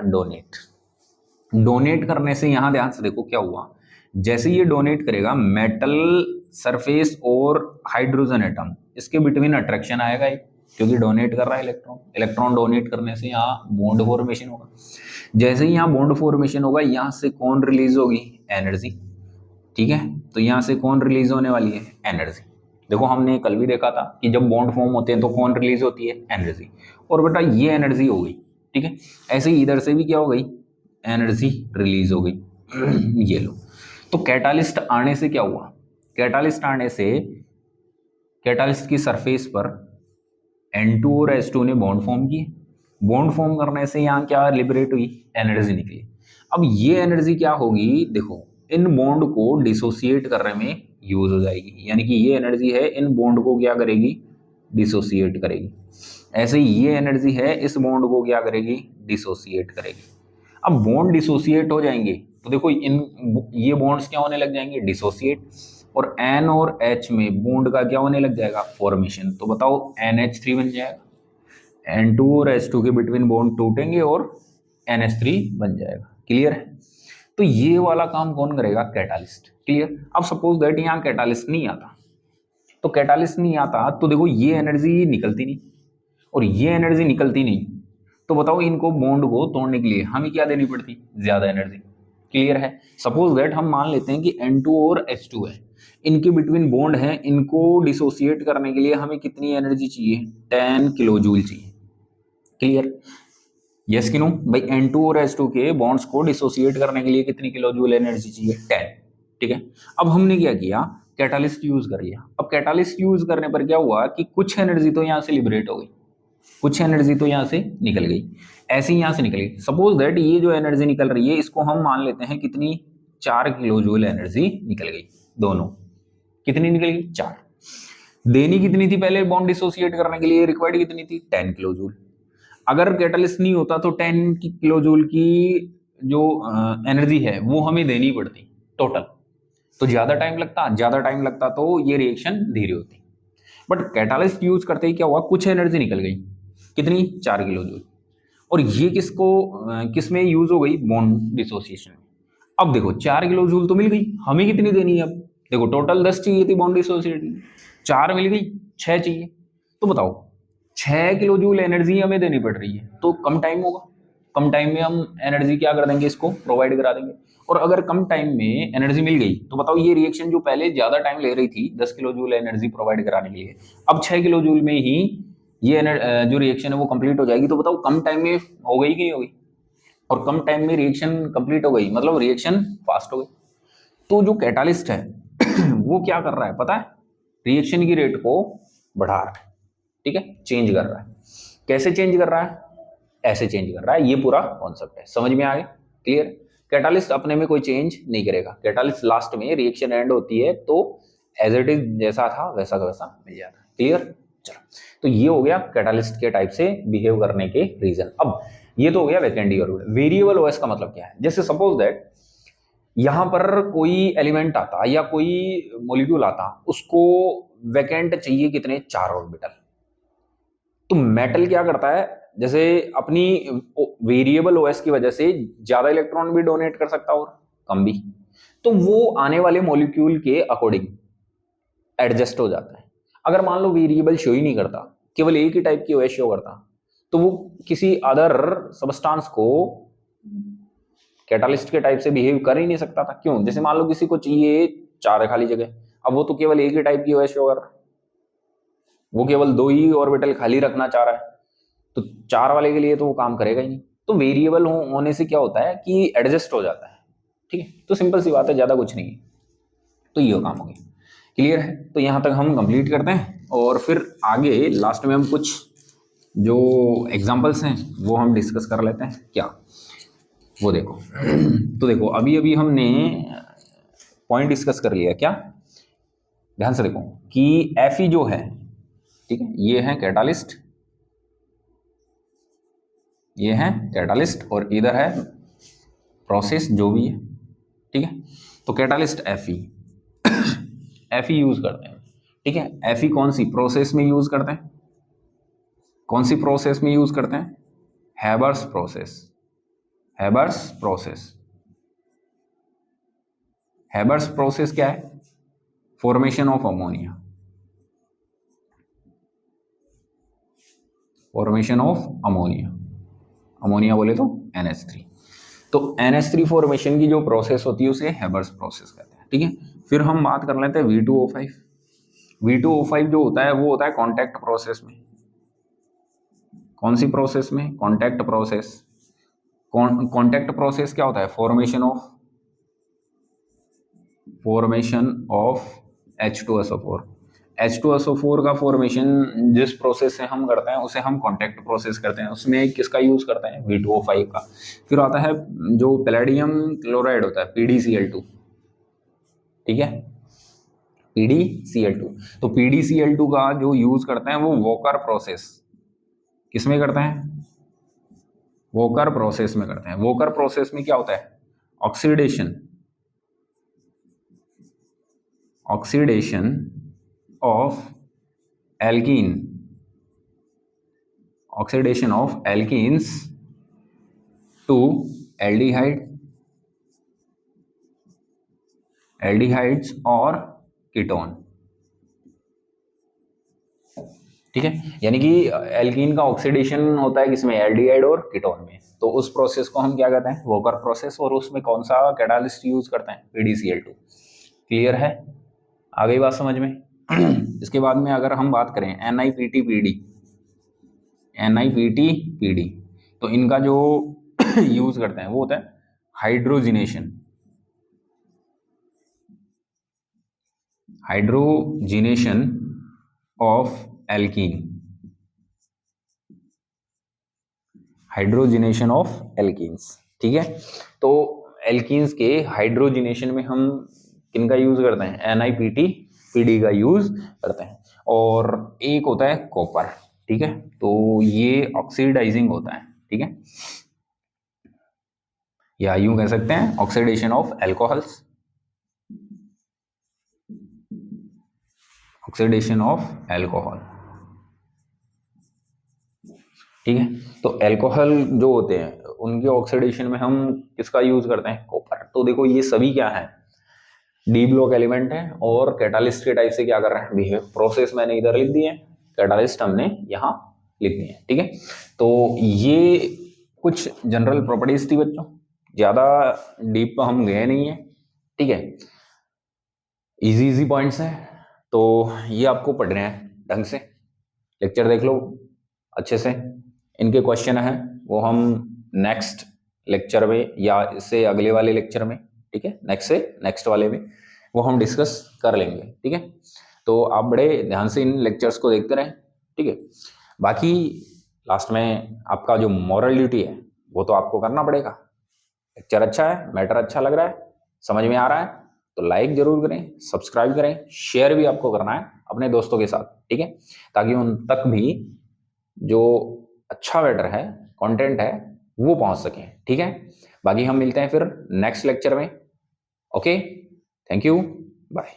डोनेट करने से यहाँ ध्यान से देखो क्या हुआ, जैसे ये डोनेट करेगा मेटल सरफेस और हाइड्रोजन एटम, इसके बिटवीन अट्रैक्शन आएगा एक, क्योंकि डोनेट कर रहा है इलेक्ट्रॉन डोनेट करने से यहाँ बॉन्ड फॉर्मेशन होगा। जैसे ही यहाँ बॉन्ड फॉर्मेशन होगा, यहाँ से कौन रिलीज होगी, एनर्जी। ठीक है, तो यहाँ से कौन रिलीज होने वाली है, एनर्जी। देखो हमने कल भी देखा था कि जब बॉन्ड फॉर्म होते हैं तो कौन रिलीज होती है, एनर्जी। और बेटा ये एनर्जी हो गई, ठीक है। ऐसे ही इधर से भी क्या हो गई, एनर्जी रिलीज हो गई। ये लो, तो कैटालिस्ट आने से क्या हुआ, कैटालिस्ट आने से कैटालिस्ट की सरफेस पर N2 और H2 ने बॉन्ड फॉर्म किए। बॉन्ड फॉर्म करने से यहाँ क्या लिबरेट हुई, एनर्जी निकली। अब ये एनर्जी क्या होगी, देखो इन बॉन्ड को डिसोसिएट करने में यूज हो जाएगी, यानी कि ये एनर्जी है इन बॉन्ड को क्या करेगी, डिसोसिएट करेगी। ऐसे ही ये एनर्जी है इस बॉन्ड को क्या करेगी, डिसोसिएट करेगी। अब बॉन्ड डिसोसिएट हो जाएंगे तो देखो ये बॉन्ड्स क्या होने लग जाएंगे, डिसोसिएट, और N और H में बॉन्ड का क्या होने लग जाएगा, फॉर्मेशन। तो बताओ NH3 बन जाएगा, N2 और H2 के बिटवीन बॉन्ड टूटेंगे और NH3 बन जाएगा। क्लियर है? तो ये वाला काम कौन करेगा, कैटालिस्ट। क्लियर? अब सपोज दैट यहाँ कैटालिस्ट नहीं आता, तो कैटालिस्ट नहीं आता तो देखो ये एनर्जी निकलती नहीं, और ये एनर्जी निकलती नहीं, तो बताओ इनको बॉन्ड को तोड़ने के लिए हमें क्या देनी पड़ती, ज्यादा एनर्जी। क्लियर है? सपोज दैट हम मान लेते हैं कि N2 और H2 है, इनके बिटवीन बॉन्ड है, इनको डिसोसिएट करने के लिए हमें कितनी एनर्जी चाहिए, 10 किलो जूल चाहिए। क्लियर? यस कि नो भाई, N2 और H2 के बॉन्ड्स को डिसोसिएट करने के लिए कितनी किलो जूल एनर्जी चाहिए, 10। ठीक है, अब हमने क्या किया, कैटालिस्ट यूज कर लिया। अब कैटालिस्ट यूज करने पर क्या हुआ कि कुछ एनर्जी तो यहाँ से लिबरेट हो गई, कुछ एनर्जी तो यहाँ से निकल गई, ऐसी यहाँ से निकल गई। सपोज दैट ये जो एनर्जी निकल रही है इसको हम मान लेते हैं कितनी, 4 किलो जूल एनर्जी निकल गई, दोनों कितनी निकल गई, 4। देनी कितनी थी पहले बॉन्ड डिसोसिएट करने के लिए, रिक्वायर्ड कितनी थी, 10 किलो जूल। अगर कैटलिस्ट नहीं होता तो 10 किलो जूल की जो एनर्जी है वो हमें देनी पड़ती टोटल, तो ज्यादा टाइम लगता तो ये रिएक्शन धीरे होती। बट कैटालिस्ट यूज करते ही क्या हुआ, कुछ एनर्जी निकल गई, कितनी, 4 किलो जूल, और ये किस में यूज हो गई, बॉन्ड डिसोसिएशन में। अब देखो 4 किलो जूल तो मिल गई, हमें कितनी देनी है, अब देखो टोटल 10 चाहिए थी बॉन्ड डिसोसिएशन, 4 मिल गई, 6 चाहिए। तो बताओ 6 किलो जूल एनर्जी हमें देनी पड़ रही है, तो कम टाइम होगा, कम टाइम में हम एनर्जी क्या कर देंगे, इसको प्रोवाइड करा देंगे। और अगर कम टाइम में एनर्जी मिल गई तो बताओ ये रिएक्शन जो पहले ज्यादा टाइम ले रही थी 10 किलो जूल एनर्जी प्रोवाइड कराने के लिए, अब 6 किलो जूल में ही ये जो रिएक्शन है वो कंप्लीट हो जाएगी। तो बताओ कम टाइम में हो गई कि नहीं हो गई, और कम टाइम में रिएक्शन कंप्लीट हो गई, मतलब रिएक्शन फास्ट हो गई। तो जो कैटालिस्ट है वो क्या कर रहा है पता है, रिएक्शन की रेट को बढ़ा रहा है, ठीक है, चेंज कर रहा है। कैसे चेंज कर रहा है, ऐसे चेंज कर रहा है। ये पूरा कॉन्सेप्ट है, समझ में आ गया? क्लियर? कैटालिस्ट अपने में कोई चेंज नहीं करेगा, कैटालिस्ट लास्ट में रिएक्शन एंड होती है तो एज इट इज जैसा था वैसा का वैसा मिल जाता है। क्लियर? चलो, तो ये हो गया कैटालिस्ट के टाइप से बिहेव करने के रीजन। अब ये तो हो गया वैकेंट ऑर्बिटल। वेरिएबल ओएस का मतलब क्या है, जैसे सपोज दैट यहां पर कोई एलिमेंट आता या कोई मॉलिक्यूल आता, उसको वैकेंट चाहिए कितने, 4 ऑर्बिटल। तो मेटल क्या करता है, जैसे अपनी वेरिएबल ओएस की वजह से ज्यादा इलेक्ट्रॉन भी डोनेट कर सकता और कम भी, तो वो आने वाले मॉलिक्यूल के अकॉर्डिंग एडजस्ट हो जाता है। अगर मान लो वेरिएबल शो ही नहीं करता, केवल एक ही टाइप की ओएस शो करता, तो वो किसी अदर सबस्टांस को कैटालिस्ट के टाइप से बिहेव कर ही नहीं सकता था। क्यों? जैसे मान लो किसी को चाहिए 4 खाली जगह, अब वो तो केवल एक ही टाइप की ओएस शो कर रहा है, वो केवल 2 ही ऑर्बिटल खाली रखना चाह रहा है, तो 4 वाले के लिए तो वो काम करेगा ही नहीं। तो वेरिएबल होने से क्या होता है कि एडजस्ट हो जाता है, ठीक है। तो सिंपल सी बात है, ज्यादा कुछ नहीं है। तो ये काम हो गया। क्लियर है? तो यहां तक हम कंप्लीट करते हैं और फिर आगे लास्ट में हम कुछ जो एग्जांपल्स हैं वो हम डिस्कस कर लेते हैं। क्या वो देखो तो देखो अभी हमने पॉइंट डिस्कस कर लिया। क्या? ध्यान से देखो कि Fe जो है ठीक है, ये है कैटालिस्ट, ये है कैटालिस्ट, और इधर है प्रोसेस जो भी है, ठीक है। तो कैटालिस्ट Fe Fe यूज करते हैं, ठीक है। Fe कौन सी प्रोसेस में यूज करते हैं, कौन सी प्रोसेस में यूज करते हैं, Haber's process, Haber's process. Haber's process क्या है, formation of ammonia, formation of ammonia, ammonia बोले तो NH3। तो NH3 फॉर्मेशन की जो प्रोसेस होती है उसे हैबर्स प्रोसेस कहते हैं, ठीक है। फिर हम बात कर लेते हैं V2O5। V2O5 जो होता है वो होता है कॉन्टैक्ट प्रोसेस में। कौन सी प्रोसेस में, कॉन्टैक्ट प्रोसेस। कॉन्टैक्ट प्रोसेस क्या होता है, फॉर्मेशन ऑफ H2SO4। H2SO4 का फॉर्मेशन जिस प्रोसेस से हम करते हैं उसे हम कॉन्टैक्ट प्रोसेस करते हैं, उसमें किसका यूज करते हैं, V2O5 का। फिर आता है जो पैलेडियम क्लोराइड होता है PDCl2, ठीक है, PDCl2। तो PDCl2 का जो यूज करते हैं वो वोकर प्रोसेस, किसमें करते हैं, वोकर प्रोसेस में करते हैं। वोकर प्रोसेस में क्या होता है, oxidation of alkene, oxidation of alkenes to aldehydes और कीटोन, ठीक है। यानी कि एल्कीन का ऑक्सीडेशन होता है किसमें, एल्डिहाइड और कीटोन में। तो उस प्रोसेस को हम क्या कहते हैं, वोकर प्रोसेस, और उसमें कौन सा कैटालिस्ट यूज करते हैं, PDCl2। क्लियर है, आ गई बात समझ में। इसके बाद में अगर हम बात करें NiPT-PD, तो इनका जो यूज करते हैं वो होता है hydrogenation of alkene, hydrogenation of alkenes, ठीक है। तो एल्कीन्स के हाइड्रोजिनेशन में हम किनका यूज करते हैं, NiPT-PD का यूज करते हैं। और एक होता है कॉपर, ठीक है, तो ये ऑक्सीडाइजिंग होता है, ठीक है, या यूं कह सकते हैं oxidation of alcohols, oxidation of alcohol, ठीक है। तो एल्कोहल जो होते हैं उनके ऑक्सीडेशन में हम किसका यूज करते हैं, कॉपर। तो देखो ये सभी क्या है, डी ब्लॉक एलिमेंट है, और कैटालिस्ट के टाइप से क्या कर रहे हैं, बिहेव। प्रोसेस मैंने इधर लिख दी है, कैटालिस्ट हमने यहाँ लिख दी है, ठीक है। तो ये कुछ जनरल प्रॉपर्टीज थी बच्चों, ज्यादा डीप तो हम गए नहीं है, ठीक है, इजी पॉइंट्स है। तो ये आपको पढ़ने हैं ढंग से, लेक्चर देख लो अच्छे से। इनके क्वेश्चन है वो हम नेक्स्ट लेक्चर में या इससे अगले वाले लेक्चर में, ठीक है, नेक्स्ट वाले में वो हम डिस्कस कर लेंगे, ठीक है। तो आप बड़े ध्यान से इन लेक्चर्स को देखते रहें, ठीक है। बाकी लास्ट में आपका जो मॉरल ड्यूटी है वो तो आपको करना पड़ेगा। लेक्चर अच्छा है, मैटर अच्छा लग रहा है, समझ में आ रहा है, तो लाइक जरूर करें, सब्सक्राइब करें, शेयर भी आपको करना है अपने दोस्तों के साथ, ठीक है, ताकि उन तक भी जो अच्छा मैटर है, कंटेंट है, वो पहुंच सके, ठीक है। बाकी हम मिलते हैं फिर नेक्स्ट लेक्चर में। Okay, thank you, bye.